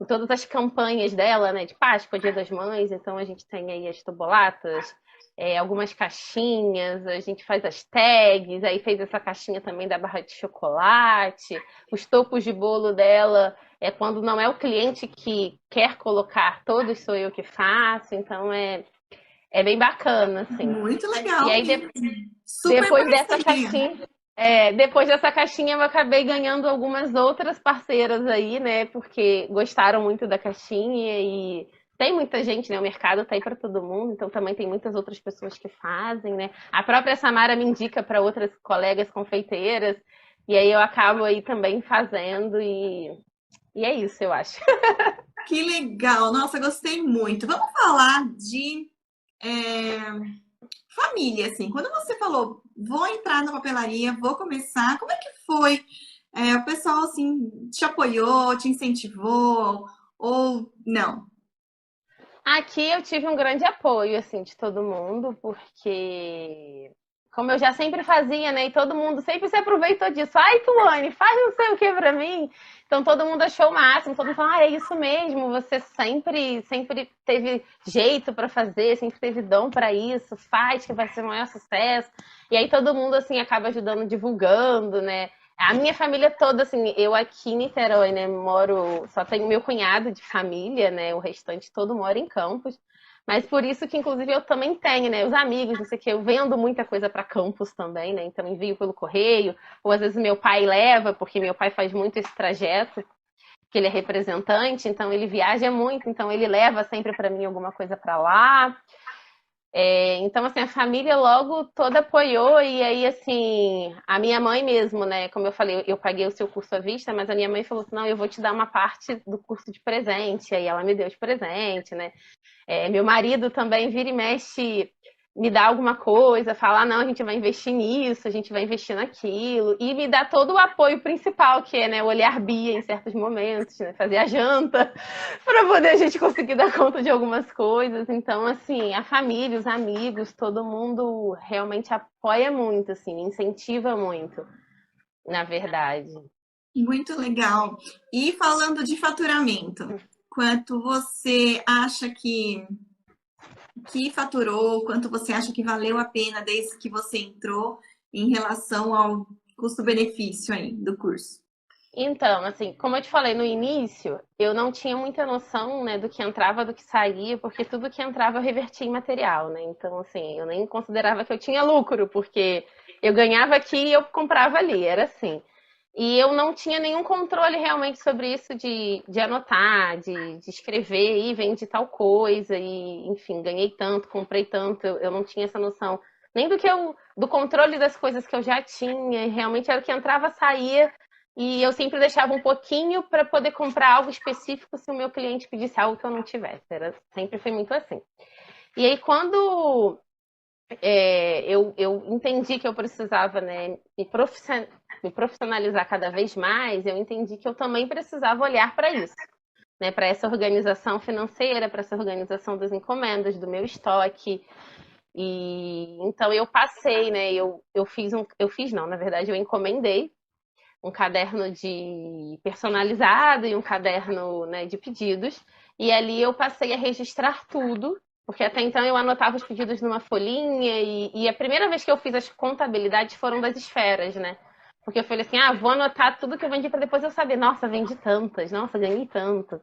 S2: em todas as campanhas dela, né, de Páscoa, Dia das Mães, então a gente tem aí as tubolatas, algumas caixinhas, a gente faz as tags, aí fez essa caixinha também da barra de chocolate, os topos de bolo dela, quando não é o cliente que quer colocar, todos sou eu que faço, então é bem bacana, assim.
S1: Muito
S2: E
S1: legal
S2: aí
S1: mesmo. Super
S2: depois dessa
S1: parceria.
S2: caixinha, depois dessa caixinha eu acabei ganhando algumas outras parceiras aí, né? Porque gostaram muito da caixinha e tem muita gente, né? O mercado tá aí para todo mundo, então também tem muitas outras pessoas que fazem, né? A própria Samara me indica para outras colegas confeiteiras e aí eu acabo aí também fazendo e é isso, eu acho.
S1: Que legal. Nossa, gostei muito. Vamos falar de é, família, assim. Quando você falou, vou entrar na papelaria, vou começar, como é que foi? O pessoal, assim, te apoiou, te incentivou ou não?
S2: Aqui eu tive um grande apoio, assim, de todo mundo, porque como eu já sempre fazia, né? E todo mundo sempre se aproveitou disso. Ai, Tuane, faz não sei o que pra mim. Então todo mundo achou o máximo, todo mundo falou, ah, é isso mesmo, você sempre teve jeito pra fazer, sempre teve dom pra isso, faz que vai ser o maior sucesso. E aí todo mundo, assim, acaba ajudando, divulgando, né? A minha família toda, assim, eu aqui em Niterói, né, moro, só tenho meu cunhado de família, né, o restante todo mora em Campos. Mas por isso que, inclusive, eu também tenho, né? Os amigos, não sei o que, eu vendo muita coisa para campus também, né? Então envio pelo correio, ou às vezes meu pai leva, porque meu pai faz muito esse trajeto, que ele é representante, então ele viaja muito, então ele leva sempre para mim alguma coisa para lá. Então, assim, a família logo toda apoiou, e aí, assim, a minha mãe mesmo, né? Como eu falei, eu paguei o seu curso à vista, mas a minha mãe falou assim: não, eu vou te dar uma parte do curso de presente, aí ela me deu de presente, né? Meu marido também vira e mexe, me dá alguma coisa, fala, ah, não, a gente vai investir nisso, a gente vai investir naquilo, e me dá todo o apoio principal, que é, né, olhar Bia em certos momentos, né, fazer a janta, para poder a gente conseguir dar conta de algumas coisas. Então, assim, a família, os amigos, todo mundo realmente apoia muito, assim, incentiva muito, na verdade.
S1: Muito legal. E falando de faturamento, quanto você acha que faturou, quanto você acha que valeu a pena desde que você entrou em relação ao custo-benefício aí do curso?
S2: Então, assim, como eu te falei no início, eu não tinha muita noção, né, do que entrava, do que saía, porque tudo que entrava eu revertia em material, né? Então, assim, eu nem considerava que eu tinha lucro, porque eu ganhava aqui e eu comprava ali, era assim. E eu não tinha nenhum controle realmente sobre isso de anotar, de escrever, e vende tal coisa, e enfim, ganhei tanto, comprei tanto, eu não tinha essa noção nem do controle das coisas que eu já tinha, e realmente era o que entrava, saía, e eu sempre deixava um pouquinho para poder comprar algo específico se o meu cliente pedisse algo que eu não tivesse. Sempre foi muito assim. E aí, quando eu entendi que eu precisava, né, me profissionalizar cada vez mais, eu entendi que eu também precisava olhar para isso, né, para essa organização financeira, para essa organização das encomendas, do meu estoque. E então eu passei, né, eu fiz não, na verdade eu encomendei um caderno de personalizado e um caderno, né, de pedidos. E ali eu passei a registrar tudo, porque até então eu anotava os pedidos numa folhinha e a primeira vez que eu fiz as contabilidades foram das esferas, né? Porque eu falei assim, ah, vou anotar tudo que eu vendi para depois eu saber, nossa, vendi tantas, nossa, ganhei tanto.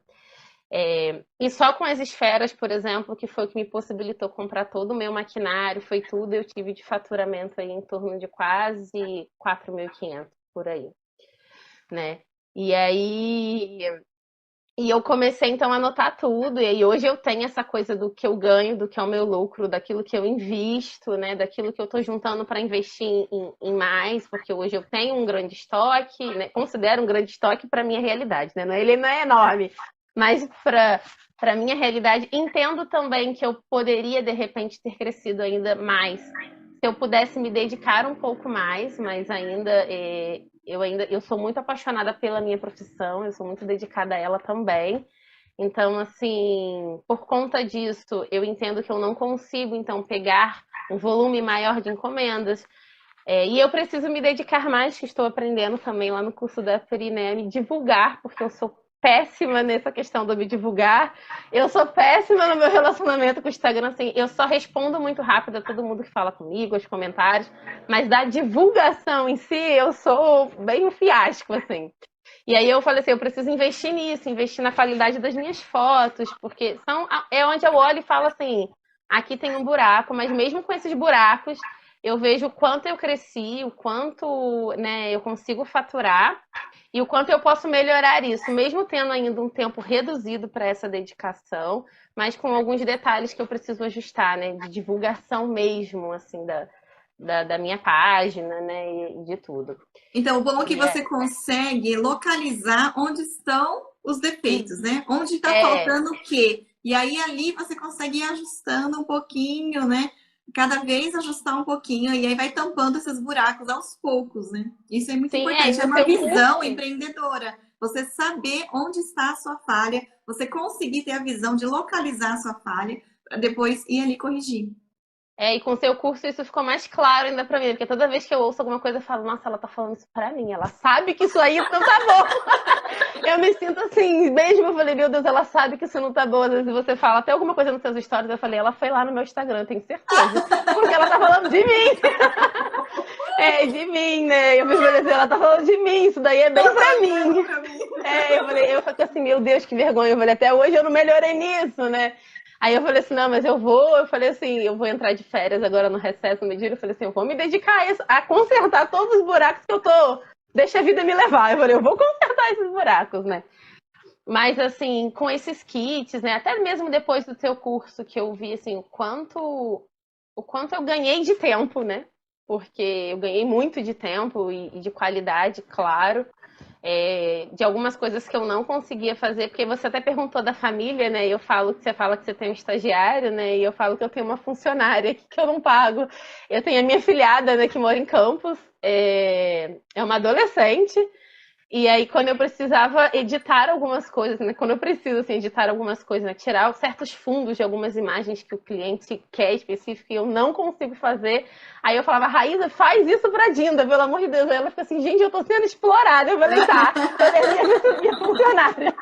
S2: E só com as esferas, por exemplo, que foi o que me possibilitou comprar todo o meu maquinário, foi tudo, eu tive de faturamento aí em torno de quase 4.500 por aí, né? E aí eu comecei então a anotar tudo, e aí hoje eu tenho essa coisa do que eu ganho, do que é o meu lucro, daquilo que eu invisto, né? Daquilo que eu estou juntando para investir em mais, porque hoje eu tenho um grande estoque, né? Considero um grande estoque para minha realidade, né? Ele não é enorme, mas para minha realidade, entendo também que eu poderia de repente ter crescido ainda mais se eu pudesse me dedicar um pouco mais, mas eu sou muito apaixonada pela minha profissão, eu sou muito dedicada a ela também. Então, assim, por conta disso, eu entendo que eu não consigo, então, pegar um volume maior de encomendas. E eu preciso me dedicar mais, que estou aprendendo também lá no curso da Peri, né, a me divulgar, porque eu sou péssima nessa questão do me divulgar. Eu sou péssima no meu relacionamento com o Instagram, assim, eu só respondo muito rápido a todo mundo que fala comigo, os comentários, mas da divulgação em si, eu sou bem um fiasco, assim. E aí eu falei assim, eu preciso investir nisso, investir na qualidade das minhas fotos, porque é onde eu olho e falo assim, aqui tem um buraco, mas mesmo com esses buracos, eu vejo o quanto eu cresci, o quanto, né, eu consigo faturar e o quanto eu posso melhorar isso, mesmo tendo ainda um tempo reduzido para essa dedicação, mas com alguns detalhes que eu preciso ajustar, né, de divulgação mesmo, assim, da minha página, né, e de tudo.
S1: Então, o bom é que
S2: E
S1: você consegue localizar onde estão os defeitos, né? Onde está
S2: é,
S1: faltando o quê? E aí ali você consegue ir ajustando um pouquinho, né? Cada vez ajustar um pouquinho e aí vai tampando esses buracos aos poucos, né? Isso é muito
S2: sim, e
S1: importante. É
S2: no
S1: uma
S2: seu
S1: visão
S2: curso.
S1: empreendedora. Você saber onde está a sua falha, você conseguir ter a visão de localizar a sua falha para depois ir ali corrigir.
S2: E com o seu curso isso ficou mais claro ainda pra mim, porque toda vez que eu ouço alguma coisa eu falo, nossa, ela tá falando isso pra mim, ela sabe que isso aí não tá bom. Eu me sinto assim, mesmo eu falei, meu Deus, ela sabe que isso não tá bom. Às vezes você fala até alguma coisa nos seus stories, eu falei, ela foi lá no meu Instagram, eu tenho certeza, porque ela tá falando de mim. De mim, né? Eu me falei assim, ela tá falando de mim, isso daí é bem
S1: Ela
S2: pra
S1: tá
S2: mim.
S1: olhando pra mim.
S2: Eu falei assim, meu Deus, que vergonha. Eu falei, até hoje eu não melhorei nisso, né? Aí eu falei assim, não, mas eu falei assim, eu vou entrar de férias agora no recesso, no medida, eu falei assim, eu vou me dedicar a isso, a consertar todos os buracos que eu tô, deixa a vida me levar. Eu falei, eu vou consertar esses buracos, né? Mas assim, com esses kits, né, até mesmo depois do seu curso que eu vi assim, o quanto eu ganhei de tempo, né? Porque eu ganhei muito de tempo e de qualidade, claro, de algumas coisas que eu não conseguia fazer, porque você até perguntou da família, né? E eu falo que você fala que você tem um estagiário, né? E eu falo que eu tenho uma funcionária aqui que eu não pago. Eu tenho a minha filhada, né, que mora em Campos, é uma adolescente. E aí, quando eu precisava editar algumas coisas, né? Quando eu preciso, assim, editar algumas coisas, né? Tirar certos fundos de algumas imagens que o cliente quer específico e eu não consigo fazer. Aí eu falava, Raíza, faz isso pra Dinda, pelo amor de Deus. Aí ela fica assim, gente, eu tô sendo explorada. Eu falei, tá, eu minha funcionária.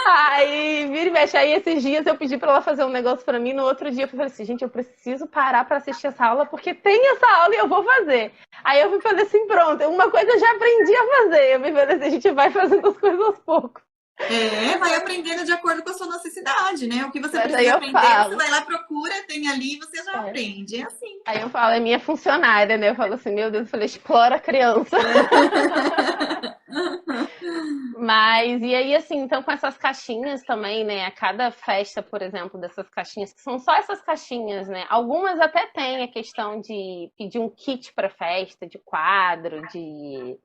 S2: Aí, vira e mexe. Aí, esses dias eu pedi pra ela fazer um negócio pra mim. No outro dia eu falei assim, gente, eu preciso parar pra assistir essa aula, porque tem essa aula e eu vou fazer. Aí eu fui fazer assim, pronto. Uma coisa eu já aprendi a fazer. Eu me falei assim, a gente vai fazendo as coisas aos poucos.
S1: Vai aprendendo de acordo com a sua necessidade, né? O que você
S2: Mas aí
S1: precisa
S2: eu
S1: aprender, você
S2: falo.
S1: vai lá, procura, tem ali, você já
S2: É.
S1: aprende. É assim.
S2: Aí eu falo, é minha funcionária, né? Eu falo assim, meu Deus, eu falei, explora a criança. Mas, e aí, assim, então com essas caixinhas também, né? A cada festa, por exemplo, dessas caixinhas, que são só essas caixinhas, né? Algumas até têm a questão de pedir um kit para festa, de quadro, de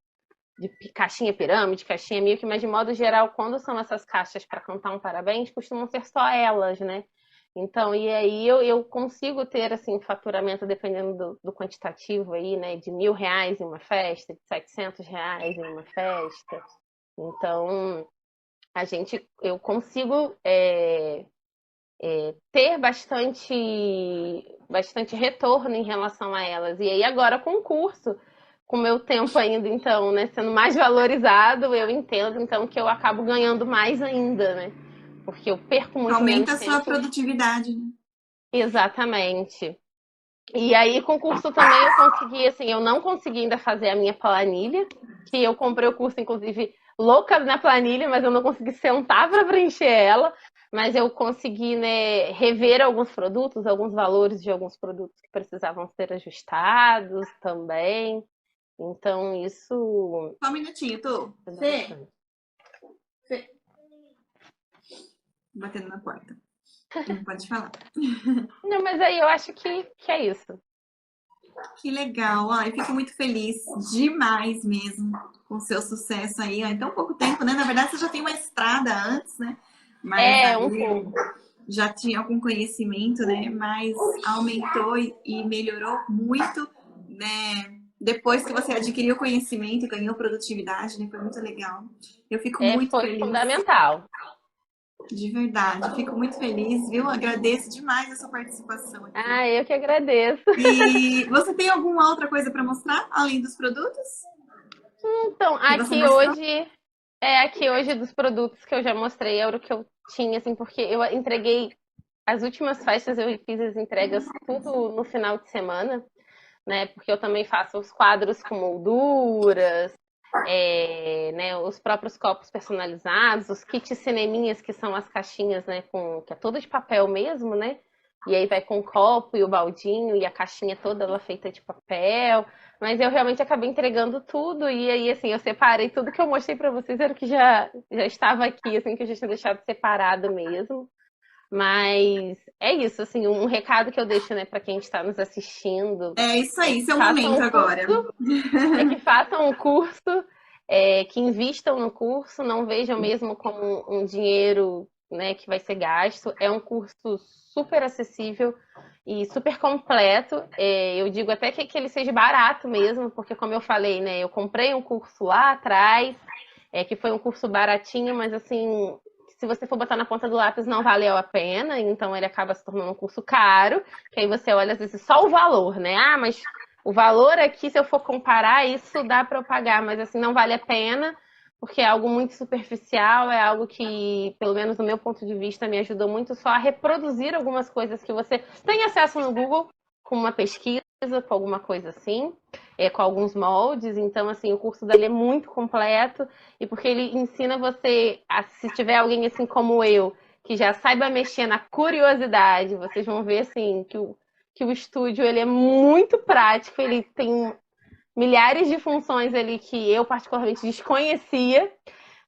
S2: caixinha pirâmide, caixinha milk, mas de modo geral, quando são essas caixas para cantar um parabéns, costumam ser só elas, né? Então, e aí eu consigo ter, assim, faturamento, dependendo do quantitativo aí, né? De R$ 1.000 em uma festa, de R$ 700 em uma festa. Então, eu consigo ter bastante retorno em relação a elas. E aí agora com o curso, com o meu tempo ainda, então, né, sendo mais valorizado, eu entendo, então, que eu acabo ganhando mais ainda, né? Porque eu perco muito
S1: Aumenta
S2: menos
S1: a sua
S2: tempo.
S1: produtividade, né?
S2: Exatamente. E aí, com o curso também, eu consegui, assim, eu não consegui ainda fazer a minha planilha, que eu comprei o curso, inclusive, louca na planilha, mas eu não consegui sentar para preencher ela. Mas eu consegui, né, rever alguns produtos, alguns valores de alguns produtos que precisavam ser ajustados também. Então, isso
S1: Só um minutinho, tô.
S2: ajuda
S1: Fê,
S2: bastante.
S1: Fê. Batendo na porta. Não pode falar.
S2: Não, mas aí eu acho que é isso.
S1: Que legal. Ai, fico muito feliz demais mesmo com o seu sucesso aí. Em tão pouco tempo, né? Na verdade, você já tem uma estrada antes, né? Mas
S2: É, um
S1: aí
S2: pouco.
S1: já tinha algum conhecimento, né? Mas aumentou e melhorou muito, né? Depois que você adquiriu conhecimento e ganhou produtividade, né? Foi muito legal. Eu fico muito
S2: Foi
S1: feliz,
S2: fundamental.
S1: de verdade. Fico muito feliz, viu? Agradeço demais a sua participação aqui.
S2: Ah, eu que agradeço.
S1: E você tem alguma outra coisa para mostrar, além dos produtos
S2: Então,
S1: que você mostrou?
S2: aqui hoje dos produtos que eu já mostrei, era o que eu tinha, assim, porque eu entreguei as últimas festas, eu fiz as entregas tudo no final de semana, né? Porque eu também faço os quadros com molduras, né, os próprios copos personalizados, os kits cineminhas, que são as caixinhas, né, que é toda de papel mesmo, né? E aí vai com o copo e o baldinho e a caixinha toda ela feita de papel. Mas eu realmente acabei entregando tudo e aí, assim, eu separei tudo que eu mostrei para vocês, era o que já estava aqui, assim, que eu já tinha deixado separado mesmo. Mas é isso, assim, um recado que eu deixo, né, para quem está nos assistindo,
S1: É isso
S2: é
S1: aí,
S2: que
S1: seu
S2: façam
S1: momento
S2: um
S1: agora.
S2: curso, é que façam um curso, que invistam no curso, não vejam mesmo como um dinheiro, né, que vai ser gasto. É um curso super acessível e super completo. Eu digo até que ele seja barato mesmo, porque como eu falei, né, eu comprei um curso lá atrás, que foi um curso baratinho, mas assim, se você for botar na ponta do lápis, não valeu a pena, então ele acaba se tornando um curso caro, que aí você olha, às vezes, só o valor, né? Ah, mas o valor aqui, se eu for comparar, isso dá para eu pagar, mas assim, não vale a pena, porque é algo muito superficial, é algo que, pelo menos do meu ponto de vista, me ajudou muito só a reproduzir algumas coisas que você tem acesso no Google, com uma pesquisa, com alguma coisa assim, com alguns moldes. Então, assim, o curso dele é muito completo, e porque ele ensina você, se tiver alguém assim como eu, que já saiba mexer na curiosidade, vocês vão ver, assim, que o estúdio ele é muito prático, ele tem milhares de funções ali que eu particularmente desconhecia,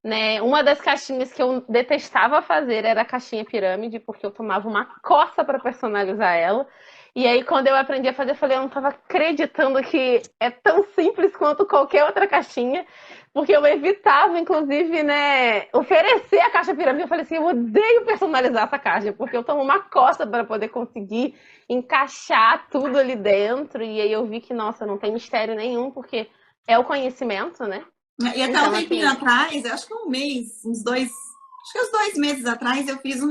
S2: né? Uma das caixinhas que eu detestava fazer era a caixinha pirâmide, porque eu tomava uma coça para personalizar ela. E aí, quando eu aprendi a fazer, eu falei, eu não estava acreditando que é tão simples quanto qualquer outra caixinha, porque eu evitava, inclusive, né, oferecer a caixa pirâmide. Eu falei assim, eu odeio personalizar essa caixa, porque eu tomo uma coça para poder conseguir encaixar tudo ali dentro. E aí eu vi que, nossa, não tem mistério nenhum, porque é o conhecimento, né?
S1: E até um
S2: Então,
S1: tempinho
S2: assim,
S1: atrás, eu acho que um mês, acho que uns 2 meses atrás, eu fiz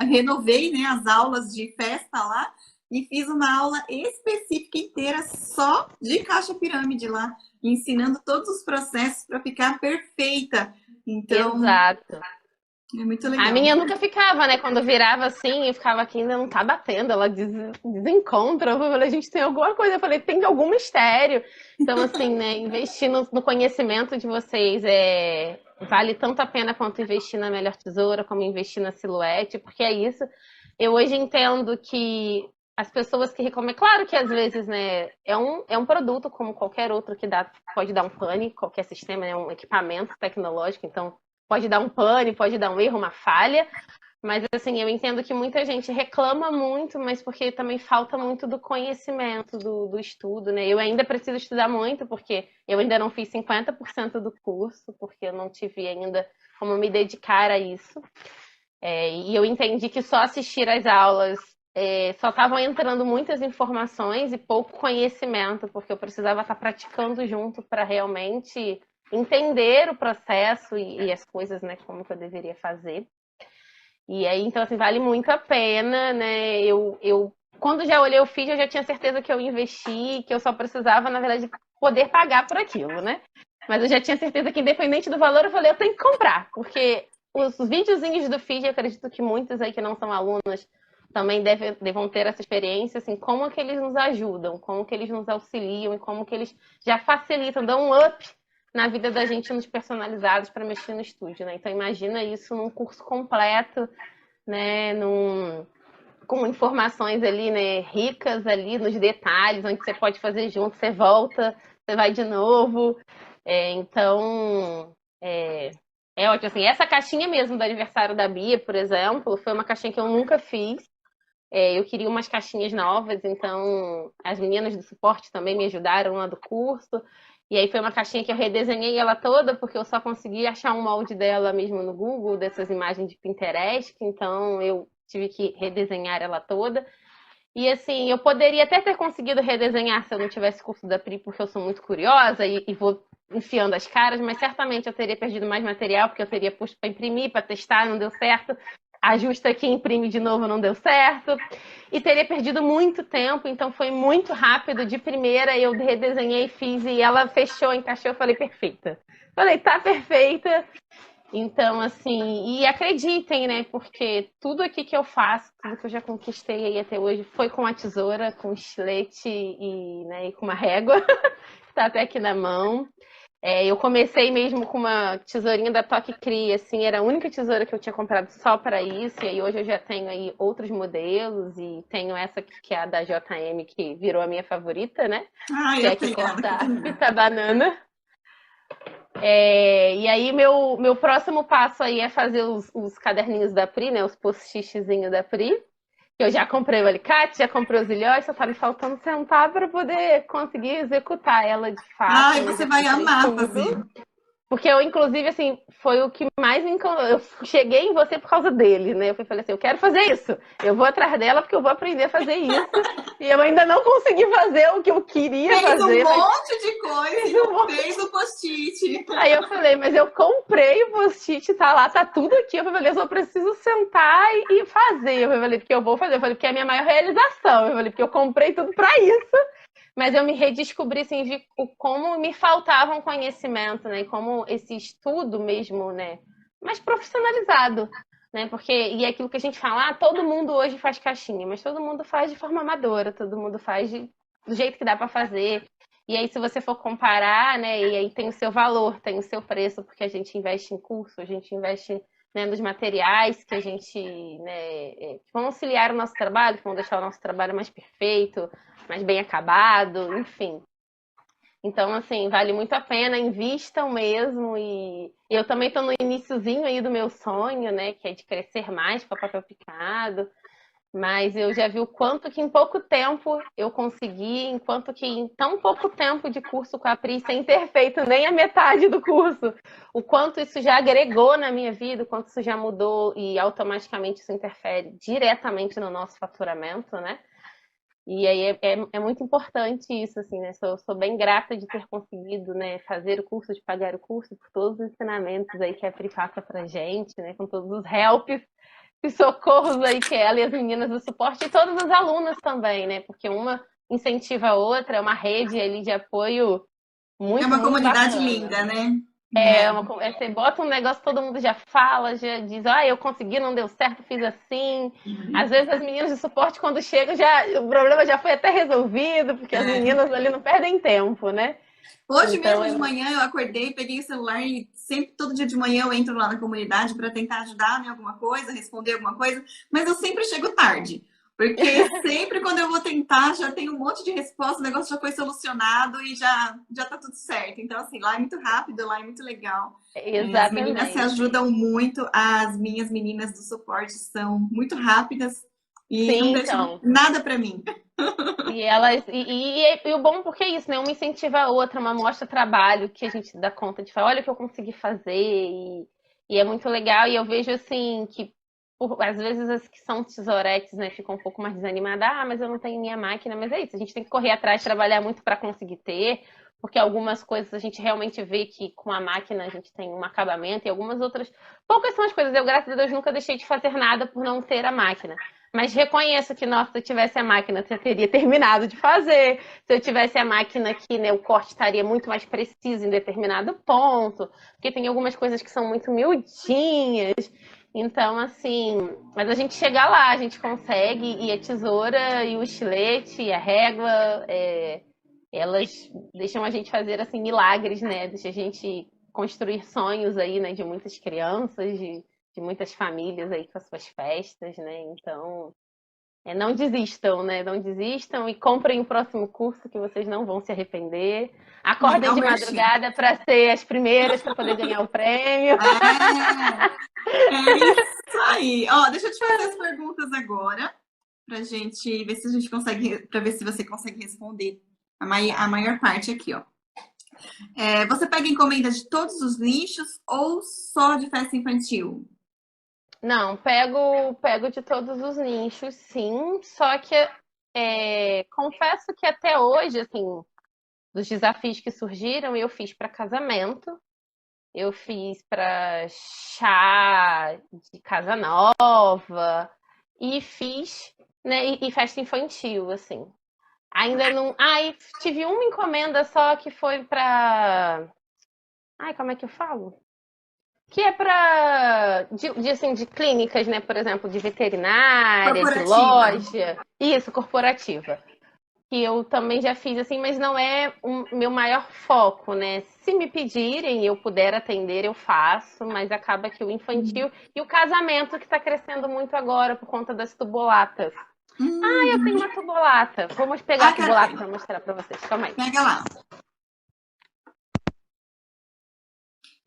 S1: renovei, né, as aulas de festa lá e fiz uma aula específica inteira só de caixa pirâmide lá, ensinando todos os processos para ficar perfeita. Então,
S2: exato.
S1: é muito
S2: A
S1: legal.
S2: minha nunca ficava, né? Quando eu virava assim, eu ficava aqui, ainda não tá batendo, ela desencontra. Eu falei, a gente tem alguma coisa. Eu falei, tem algum mistério. Então, assim, né? Investir no conhecimento de vocês vale tanto a pena quanto investir na melhor tesoura, como investir na silhuete, porque é isso. Eu hoje entendo que as pessoas que recomendam. Claro que às vezes, né? É um produto como qualquer outro que pode dar um pane, qualquer sistema, é um equipamento tecnológico, então. Pode dar um pane, pode dar um erro, uma falha, mas assim, eu entendo que muita gente reclama muito, mas porque também falta muito do conhecimento, do estudo, né? Eu ainda preciso estudar muito, porque eu ainda não fiz 50% do curso, porque eu não tive ainda como me dedicar a isso. E eu entendi que só assistir às aulas só estavam entrando muitas informações e pouco conhecimento, porque eu precisava estar praticando junto para realmente entender o processo e as coisas, né, como que eu deveria fazer. E aí, então, assim, vale muito a pena, né? Quando já olhei o feed, eu já tinha certeza que eu investi, que eu só precisava, na verdade, poder pagar por aquilo, né? Mas eu já tinha certeza que, independente do valor, eu falei, eu tenho que comprar, porque os videozinhos do feed, eu acredito que muitos aí que não são alunos também devam ter essa experiência, assim, como que eles nos ajudam, como que eles nos auxiliam e como que eles já facilitam, dão um up na vida da gente nos personalizados para mexer no estúdio, né? Então imagina isso num curso completo, né? Com informações ali, né? Ricas ali nos detalhes, onde você pode fazer junto, você volta, você vai de novo. Então é ótimo. Assim, essa caixinha mesmo do aniversário da Bia, por exemplo, foi uma caixinha que eu nunca fiz. Eu queria umas caixinhas novas, então as meninas do suporte também me ajudaram lá do curso. E aí foi uma caixinha que eu redesenhei ela toda, porque eu só consegui achar um molde dela mesmo no Google, dessas imagens de Pinterest, então eu tive que redesenhar ela toda. E assim, eu poderia até ter conseguido redesenhar se eu não tivesse curso da Pri, porque eu sou muito curiosa e vou enfiando as caras, mas certamente eu teria perdido mais material, porque eu teria posto para imprimir, para testar, não deu certo. Ajusta aqui, imprime de novo, não deu certo. E teria perdido muito tempo, então foi muito rápido. De primeira eu redesenhei, fiz e ela fechou, encaixou, eu falei, perfeita. Falei, tá perfeita. Então, assim, e acreditem, né? Porque tudo aqui que eu faço, tudo que eu já conquistei aí até hoje, foi com a tesoura, com estilete e com uma régua, que tá até aqui na mão. Eu comecei mesmo com uma tesourinha da Toque Cri, assim, era a única tesoura que eu tinha comprado só para isso, e aí hoje eu já tenho aí outros modelos, e tenho essa aqui, que é a da JM, que virou a minha favorita, né?
S1: Ah,
S2: Que é
S1: eu
S2: a que
S1: tenho ela
S2: corta
S1: aqui
S2: a
S1: também.
S2: fita banana. E aí meu próximo passo aí é fazer os caderninhos da Pri, né? Os post-itzinhos da Pri. Eu já comprei o alicate, já comprei os ilhóis, só tá me faltando sentar para poder conseguir executar ela de fato,
S1: Ai,
S2: né?
S1: você
S2: Já
S1: vai
S2: comprei
S1: amar
S2: tudo.
S1: fazer.
S2: Porque eu, inclusive, assim, foi o que mais me incomodou. Eu cheguei em você por causa dele, né? Eu falei assim, eu quero fazer isso. Eu vou atrás dela porque eu vou aprender a fazer isso. E eu ainda não consegui fazer o que eu queria
S1: Fez um
S2: fazer, mas
S1: monte de coisa e
S2: fiz um
S1: não
S2: monte.
S1: fez o post-it.
S2: Aí eu falei, mas eu comprei o post-it, tá lá, tá tudo aqui. Eu falei, eu só preciso sentar e fazer. Eu falei, porque eu vou fazer. Eu falei, porque é a minha maior realização. Eu falei, porque eu comprei tudo pra isso. Mas eu me redescobri, assim, de como me faltava um conhecimento, né? E como esse estudo mesmo, né? Mais profissionalizado, né? Porque, e é aquilo que a gente fala, todo mundo hoje faz caixinha, mas todo mundo faz de forma amadora, todo mundo faz do jeito que dá para fazer. E aí, se você for comparar, né? E aí tem o seu valor, tem o seu preço, porque a gente investe em curso, a gente investe, né, nos materiais que a gente, né, que vão auxiliar o nosso trabalho, que vão deixar o nosso trabalho mais perfeito, mais bem acabado, enfim. Então, assim, vale muito a pena, invistam mesmo. E eu também estou no iniciozinho aí do meu sonho, né? Que é de crescer mais com a papel picado. Mas eu já vi o quanto que em pouco tempo eu consegui, enquanto que em tão pouco tempo de curso com a Pri, sem ter feito nem a metade do curso, o quanto isso já agregou na minha vida, o quanto isso já mudou e automaticamente isso interfere diretamente no nosso faturamento, né? E aí é muito importante isso, assim, né? Sou bem grata de ter conseguido, né, fazer o curso, de pagar o curso, por todos os ensinamentos aí que a Pri passa pra gente, né? Com todos os helps e socorros aí que ela e as meninas do suporte, e todas as alunas também, né? Porque uma incentiva a outra, é uma rede ali de apoio
S1: É
S2: muito,
S1: uma
S2: muito
S1: comunidade
S2: bacana.
S1: linda, né?
S2: Você bota um negócio, todo mundo já fala, já diz, eu consegui, não deu certo, fiz assim. Às vezes as meninas de suporte, quando chegam, o problema já foi até resolvido, porque as
S1: É.
S2: meninas ali não perdem tempo, né?
S1: Hoje
S2: Então,
S1: mesmo de manhã eu acordei, peguei o celular e sempre, todo dia de manhã eu entro lá na comunidade para tentar ajudar em alguma coisa, responder alguma coisa, mas eu sempre chego tarde. Porque sempre quando eu vou tentar, já tem um monte de resposta, o negócio já foi solucionado e já tá tudo certo. Então, assim, lá é muito rápido, lá é muito legal. As meninas se
S2: exatamente.
S1: ajudam muito, as minhas meninas do suporte são muito rápidas e não
S2: Sim,
S1: deixam
S2: então.
S1: nada para mim.
S2: E elas. E o bom porque é isso, né? Uma incentiva a outra, uma mostra trabalho que a gente dá conta de falar, olha o que eu consegui fazer. E é muito legal. E eu vejo assim que às vezes as que são tesouretes, né, ficam um pouco mais desanimadas. Mas eu não tenho minha máquina. Mas é isso, a gente tem que correr atrás, trabalhar muito para conseguir ter. Porque algumas coisas a gente realmente vê que com a máquina a gente tem um acabamento e algumas outras. Poucas são as coisas. Eu, graças a Deus, nunca deixei de fazer nada por não ter a máquina. Mas reconheço que, nossa, se eu tivesse a máquina, eu teria terminado de fazer. Se eu tivesse a máquina aqui, né, o corte estaria muito mais preciso em determinado ponto. Porque tem algumas coisas que são muito miudinhas. Então, assim, mas a gente chega lá, a gente consegue. E a tesoura, e o estilete, e a régua, elas deixam a gente fazer, assim, milagres, né? Deixa a gente construir sonhos aí, né, de muitas crianças, de muitas famílias aí com as suas festas, né? Então, não desistam, né? Não desistam e comprem o próximo curso que vocês não vão se arrepender. Acordem
S1: Legal,
S2: de
S1: Merchan.
S2: madrugada para ser as primeiras para poder ganhar o prêmio.
S1: É isso aí. Ó, deixa eu te fazer as perguntas agora, pra gente ver se a gente consegue, para ver se você consegue responder a maior parte aqui, ó. Você pega encomenda de todos os nichos ou só de festa infantil?
S2: Não, pego de todos os nichos, sim. Só que confesso que até hoje, assim, dos desafios que surgiram, eu fiz para casamento. Eu fiz para chá de casa nova e fiz, né, e festa infantil, assim. Ainda não. Ai, tive uma encomenda só que foi para. Ai, como é que eu falo? Que é para assim, de clínicas, né? Por exemplo, de veterinária, de
S1: Corporativa.
S2: loja. Isso, corporativa. Que eu também já fiz assim, mas não é o meu maior foco, né? Se me pedirem e eu puder atender, eu faço, mas acaba que o infantil e o casamento que está crescendo muito agora por conta das tubulatas. Eu tenho
S1: Uhum.
S2: uma tubolata. Vamos pegar a
S1: Ah, quero
S2: tubolata
S1: ver.
S2: para mostrar para vocês. Calma aí.
S1: Pega lá.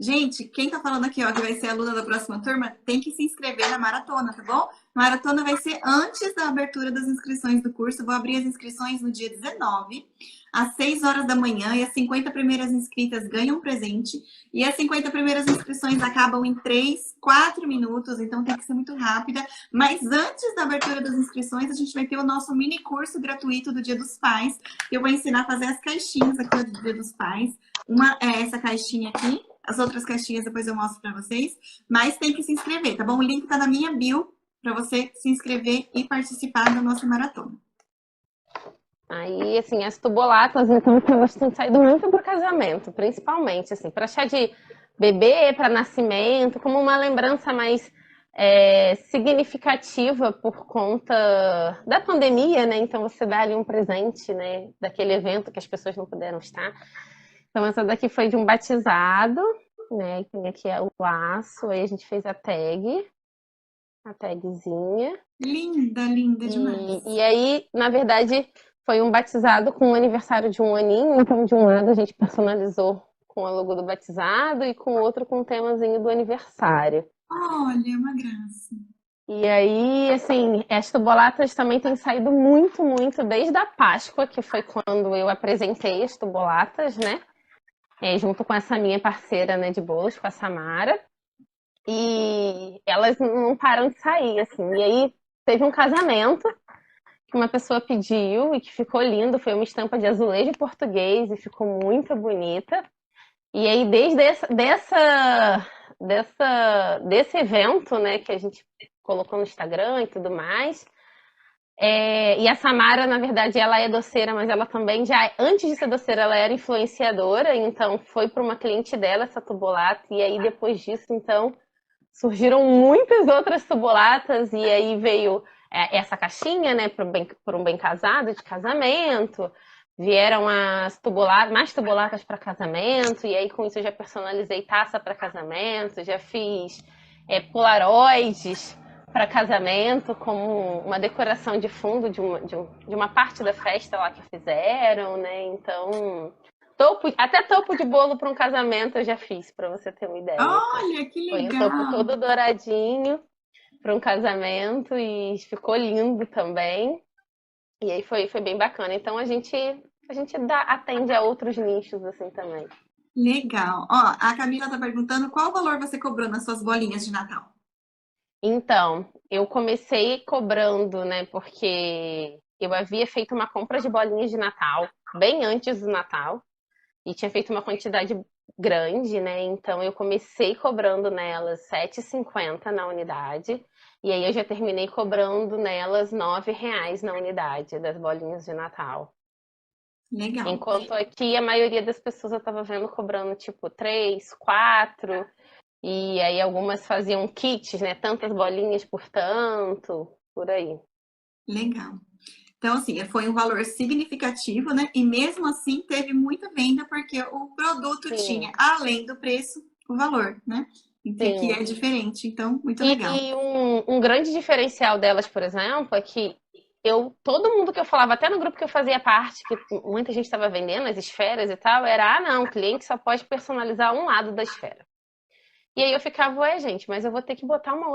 S1: Gente, quem tá falando aqui, ó, que vai ser aluna da próxima turma, tem que se inscrever na maratona, tá bom? Maratona vai ser antes da abertura das inscrições do curso. Eu vou abrir as inscrições no dia 19, às 6 horas da manhã, e as 50 primeiras inscritas ganham um presente. E as 50 primeiras inscrições acabam em 3, 4 minutos, então tem que ser muito rápida. Mas antes da abertura das inscrições, a gente vai ter o nosso mini curso gratuito do Dia dos Pais. Eu vou ensinar a fazer as caixinhas aqui do Dia dos Pais. Uma é essa caixinha aqui. As outras caixinhas depois eu mostro para vocês, mas tem que se inscrever, tá bom? O link tá na minha bio para você se inscrever e participar da nossa maratona.
S2: Aí, assim, as tubolatas, então, elas têm saído muito pro casamento, principalmente, assim, para chá de bebê, para nascimento, como uma lembrança mais significativa por conta da pandemia, né? Então, você dá ali um presente, né, daquele evento que as pessoas não puderam estar. Então, essa daqui foi de um batizado, né? Tem aqui o laço, aí a gente fez a tagzinha.
S1: Linda, linda demais.
S2: E aí, na verdade, foi um batizado com o aniversário de um aninho, então de um lado a gente personalizou com a logo do batizado e com o outro com o temazinho do aniversário.
S1: Olha, uma graça.
S2: E aí, assim, as tubolatas também têm saído muito, muito desde a Páscoa, que foi quando eu apresentei as tubolatas, né? Junto com essa minha parceira, né, de bolos, com a Samara. E elas não param de sair, assim. E aí teve um casamento que uma pessoa pediu e que ficou lindo, foi uma estampa de azulejo português e ficou muito bonita. E aí, desde desse evento, né, que a gente colocou no Instagram e tudo mais, e a Samara, na verdade, ela é doceira, mas ela também já, antes de ser doceira, ela era influenciadora, então foi para uma cliente dela essa tubolata, e aí depois disso, então, surgiram muitas outras tubolatas, e aí veio essa caixinha, né, para um bem casado, de casamento. Vieram as tubolatas, mais tubolatas para casamento, e aí com isso eu já personalizei taça para casamento, já fiz polaroids para casamento, como uma decoração de fundo de uma parte da festa lá que fizeram, né? Então, até topo de bolo para um casamento eu já fiz, para você ter uma ideia.
S1: Olha, que
S2: Foi o topo
S1: legal.
S2: todo douradinho para um casamento e ficou lindo também. E aí foi bem bacana. Então a gente atende a outros nichos assim também.
S1: Legal. Ó, a Camila tá perguntando qual valor você cobrou nas suas bolinhas de Natal.
S2: Então, eu comecei cobrando, né? Porque eu havia feito uma compra de bolinhas de Natal bem antes do Natal e tinha feito uma quantidade grande, né? Então eu comecei cobrando nelas R$ 7,50 na unidade. E aí eu já terminei cobrando nelas R$ 9 na unidade das bolinhas de Natal.
S1: Legal.
S2: Enquanto aqui a maioria das pessoas eu tava vendo cobrando tipo 3, 4, e aí algumas faziam kits, né? Tantas bolinhas por tanto, por aí.
S1: Legal. Então, assim, foi um valor significativo, né? E mesmo assim teve muita venda, porque o produto tinha,
S2: Sim,
S1: além do preço, o valor, né? Que
S2: sim.
S1: é diferente. Então, muito legal.
S2: E um grande diferencial delas, por exemplo, é que todo mundo que eu falava, até no grupo que eu fazia parte, que muita gente estava vendendo as esferas e tal, era, não, o cliente só pode personalizar um lado da esfera. E aí eu ficava, gente, mas eu vou ter que botar uma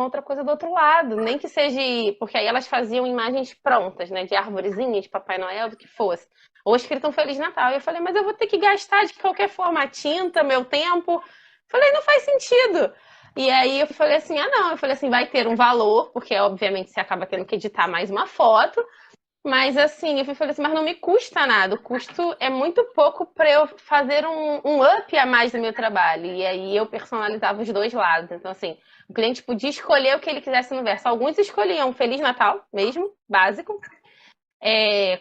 S2: outra coisa do outro lado, nem que seja, porque aí elas faziam imagens prontas, né, de arvorezinha, de Papai Noel, do que fosse, ou escrito um Feliz Natal. E eu falei, mas eu vou ter que gastar de qualquer forma a tinta, meu tempo. Falei, não faz sentido. E aí eu falei assim, não, eu falei assim, vai ter um valor, porque obviamente você acaba tendo que editar mais uma foto, mas assim, eu falei assim, mas não me custa nada. O custo é muito pouco para eu fazer um up a mais no meu trabalho. E aí eu personalizava os dois lados. Então, assim, o cliente podia escolher o que ele quisesse no verso. Alguns escolhiam Feliz Natal mesmo, básico,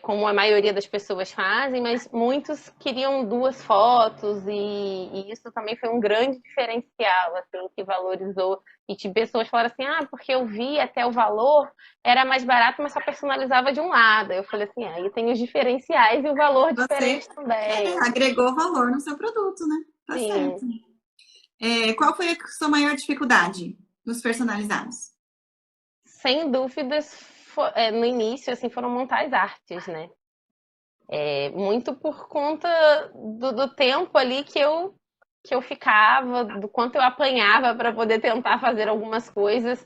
S2: como a maioria das pessoas fazem, mas muitos queriam duas fotos e isso também foi um grande diferencial, assim, que valorizou. E de pessoas falaram assim, porque eu vi até o valor, era mais barato, mas só personalizava de um lado. Eu falei assim, aí tem os diferenciais e o valor
S1: Você
S2: diferente também.
S1: agregou valor no seu produto, né? Tá certo.
S2: Sim,
S1: Qual foi a sua maior dificuldade nos personalizados?
S2: sem dúvidas, no início, assim, foram montar as artes, né? Muito por conta do tempo ali que eu que eu ficava, do quanto eu apanhava para poder tentar fazer algumas coisas,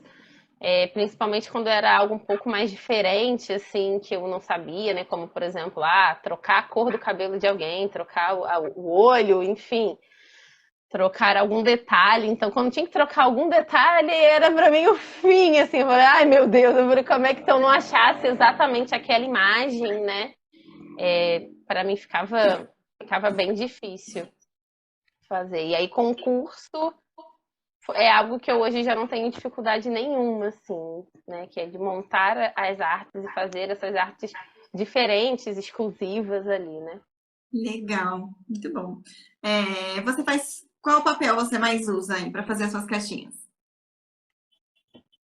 S2: principalmente quando era algo um pouco mais diferente, assim, que eu não sabia, né? Como, por exemplo, trocar a cor do cabelo de alguém, trocar o olho, enfim, trocar algum detalhe. Então, quando tinha que trocar algum detalhe, era para mim o fim, assim, eu falei, ai meu Deus, eu falei, como é que eu não achasse exatamente aquela imagem, né? Para mim ficava bem difícil fazer. E aí, com o curso, é algo que eu hoje já não tenho dificuldade nenhuma, assim, né? Que é de montar as artes e fazer essas artes diferentes, exclusivas ali, né?
S1: Legal, muito bom. Você faz. Qual papel você mais usa aí para fazer as suas caixinhas?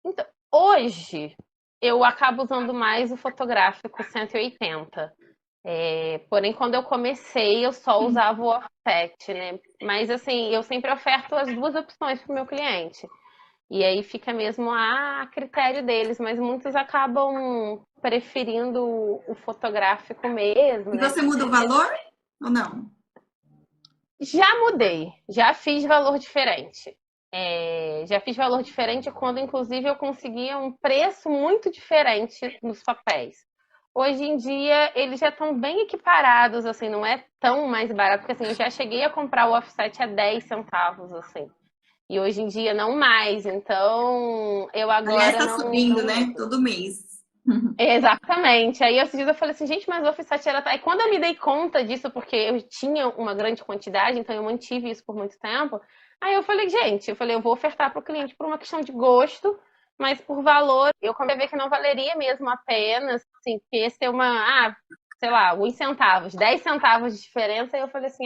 S2: Então, hoje eu acabo usando mais o fotográfico 180. Porém, quando eu comecei, eu só usava o offset, né? Mas assim, eu sempre oferto as duas opções para o meu cliente. E aí fica mesmo a critério deles, mas muitos acabam preferindo o fotográfico mesmo,
S1: E
S2: né?
S1: você muda o valor ou não?
S2: Já mudei, já fiz valor diferente. Já fiz valor diferente quando, inclusive, eu conseguia um preço muito diferente nos papéis. Hoje em dia, eles já estão bem equiparados, assim, não é tão mais barato, porque assim, eu já cheguei a comprar o offset a 10 centavos, assim. E hoje em dia não mais, então eu
S1: Aliás,
S2: agora
S1: está subindo,
S2: não
S1: né?
S2: mudo.
S1: Todo mês.
S2: Exatamente. Aí esses dias eu falei assim, gente, mas o offset era. Aí quando eu me dei conta disso, porque eu tinha uma grande quantidade, então eu mantive isso por muito tempo. Aí eu falei, gente, eu vou ofertar para o cliente por uma questão de gosto, mas por valor, eu comecei a ver que não valeria mesmo a pena, assim, porque ser sei lá, uns centavos, 10 centavos de diferença, aí eu falei assim,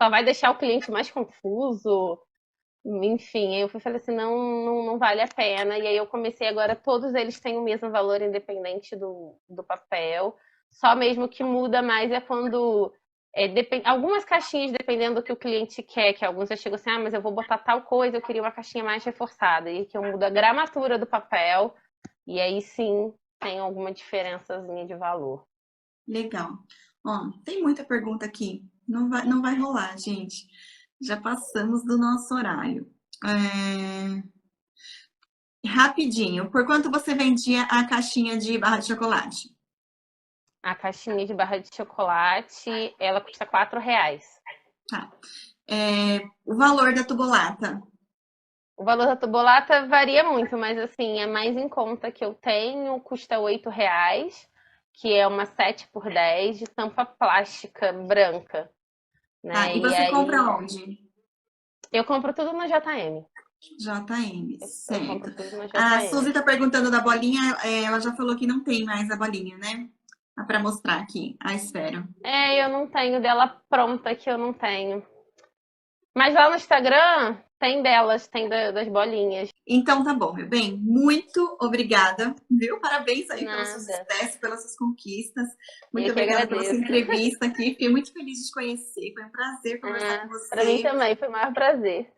S2: só vai deixar o cliente mais confuso. Enfim, eu falei assim, não vale a pena. E aí eu comecei agora, todos eles têm o mesmo valor independente do papel. Só mesmo que muda mais é quando algumas caixinhas, dependendo do que o cliente quer, que alguns já chegam assim, mas eu vou botar tal coisa, eu queria uma caixinha mais reforçada. E que eu mudo a gramatura do papel, e aí sim tem alguma diferençazinha de valor.
S1: Legal. Ó, tem muita pergunta aqui. Não vai rolar, gente. Já passamos do nosso horário. Rapidinho, por quanto você vendia a caixinha de barra de chocolate?
S2: A caixinha de barra de chocolate, ela custa R$ 4.
S1: Tá. O valor da tubolata?
S2: O valor da tubolata varia muito, mas assim, é mais em conta que eu tenho, custa R$ 8, que é uma 7x10 de tampa plástica branca,
S1: Tá.
S2: né?
S1: E
S2: E
S1: você compra
S2: aí
S1: onde?
S2: eu compro tudo no JM.
S1: JM,
S2: Eu compro
S1: certo.
S2: tudo no
S1: A
S2: JM.
S1: Suzy tá perguntando da bolinha, ela já falou que não tem mais a bolinha, né? Dá pra mostrar aqui a esfera.
S2: Eu não tenho dela pronta que eu não tenho. Mas lá no Instagram tem delas, tem das bolinhas.
S1: Então tá bom, meu bem. Muito obrigada, viu? Parabéns aí pelo seu
S2: Nada.
S1: sucesso, pelas suas conquistas. Muito
S2: Eu que
S1: obrigada pela sua
S2: agradeço.
S1: entrevista aqui. Fiquei muito feliz de te conhecer. Foi um prazer conversar com
S2: Para mim
S1: você.
S2: também foi o maior prazer.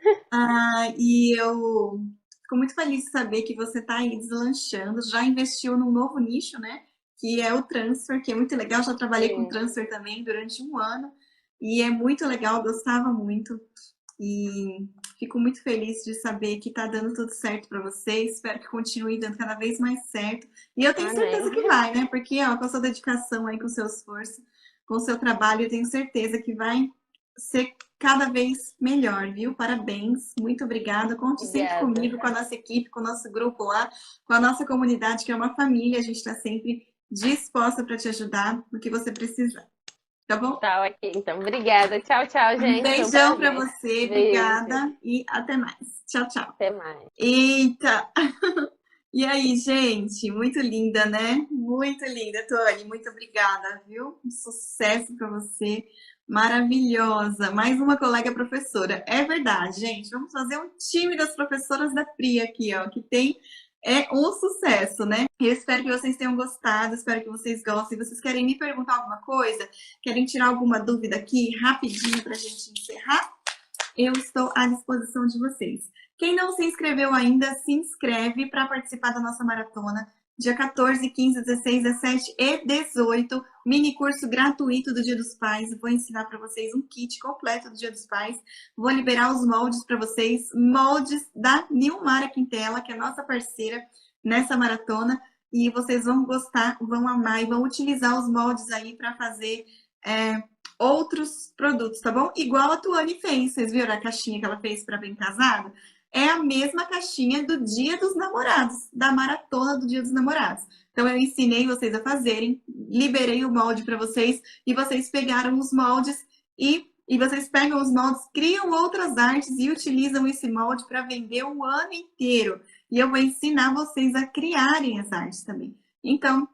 S1: E eu fico muito feliz de saber que você está aí deslanchando, já investiu num novo nicho, né? Que é o transfer, que é muito legal. Já trabalhei com
S2: Sim.
S1: transfer também durante um ano e é muito legal, gostava muito. E fico muito feliz de saber que está dando tudo certo para você. Espero que continue dando cada vez mais certo. E eu tenho certeza
S2: Amém.
S1: que vai, né? Porque ó, com a sua dedicação aí, com o seu esforço, com o seu trabalho, eu tenho certeza que vai ser cada vez melhor, viu? Parabéns, muito obrigada. Conte sempre
S2: Obrigada.
S1: comigo, com a nossa equipe, com o nosso grupo lá, com a nossa comunidade, que é uma família. A gente está sempre disposta para te ajudar no que você precisar, tá bom?
S2: Tá, ok. Então, obrigada. Tchau, tchau,
S1: Um
S2: gente. Foi um
S1: beijão para
S2: prazer.
S1: você,
S2: Beijo.
S1: obrigada e até mais. Tchau, tchau.
S2: Até mais.
S1: Eita! E aí, gente? Muito linda, né? Muito linda, Tony. Muito obrigada, viu? Um sucesso para você. Maravilhosa. Mais uma colega professora. É verdade, gente. Vamos fazer um time das professoras da Pri aqui, ó, que tem um sucesso, né? Eu espero que vocês tenham gostado, espero que vocês gostem. Vocês querem me perguntar alguma coisa? Querem tirar alguma dúvida aqui, rapidinho, para a gente encerrar? Eu estou à disposição de vocês. Quem não se inscreveu ainda, se inscreve para participar da nossa maratona. dia 14, 15, 16, 17 e 18, mini curso gratuito do Dia dos Pais. Vou ensinar para vocês um kit completo do Dia dos Pais. Vou liberar os moldes para vocês, moldes da Nilmara Quintela, que é nossa parceira nessa maratona. E vocês vão gostar, vão amar e vão utilizar os moldes aí para fazer outros produtos, tá bom? Igual a Tuane fez. Vocês viram a caixinha que ela fez para Bem Casado? É a mesma caixinha do Dia dos Namorados, da maratona do Dia dos Namorados. Então, eu ensinei vocês a fazerem, liberei o molde para vocês, e vocês pegaram os moldes e vocês pegam os moldes, criam outras artes e utilizam esse molde para vender o ano inteiro. E eu vou ensinar vocês a criarem as artes também. Então,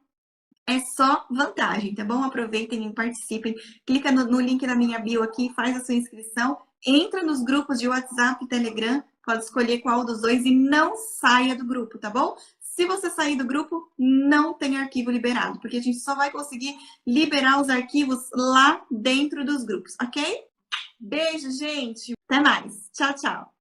S1: é só vantagem, tá bom? Aproveitem e participem. Clica no link da minha bio aqui, faz a sua inscrição, entra nos grupos de WhatsApp e Telegram, pode escolher qual dos dois e não saia do grupo, tá bom? Se você sair do grupo, não tem arquivo liberado, porque a gente só vai conseguir liberar os arquivos lá dentro dos grupos, ok? Beijo, gente! Até mais! Tchau, tchau!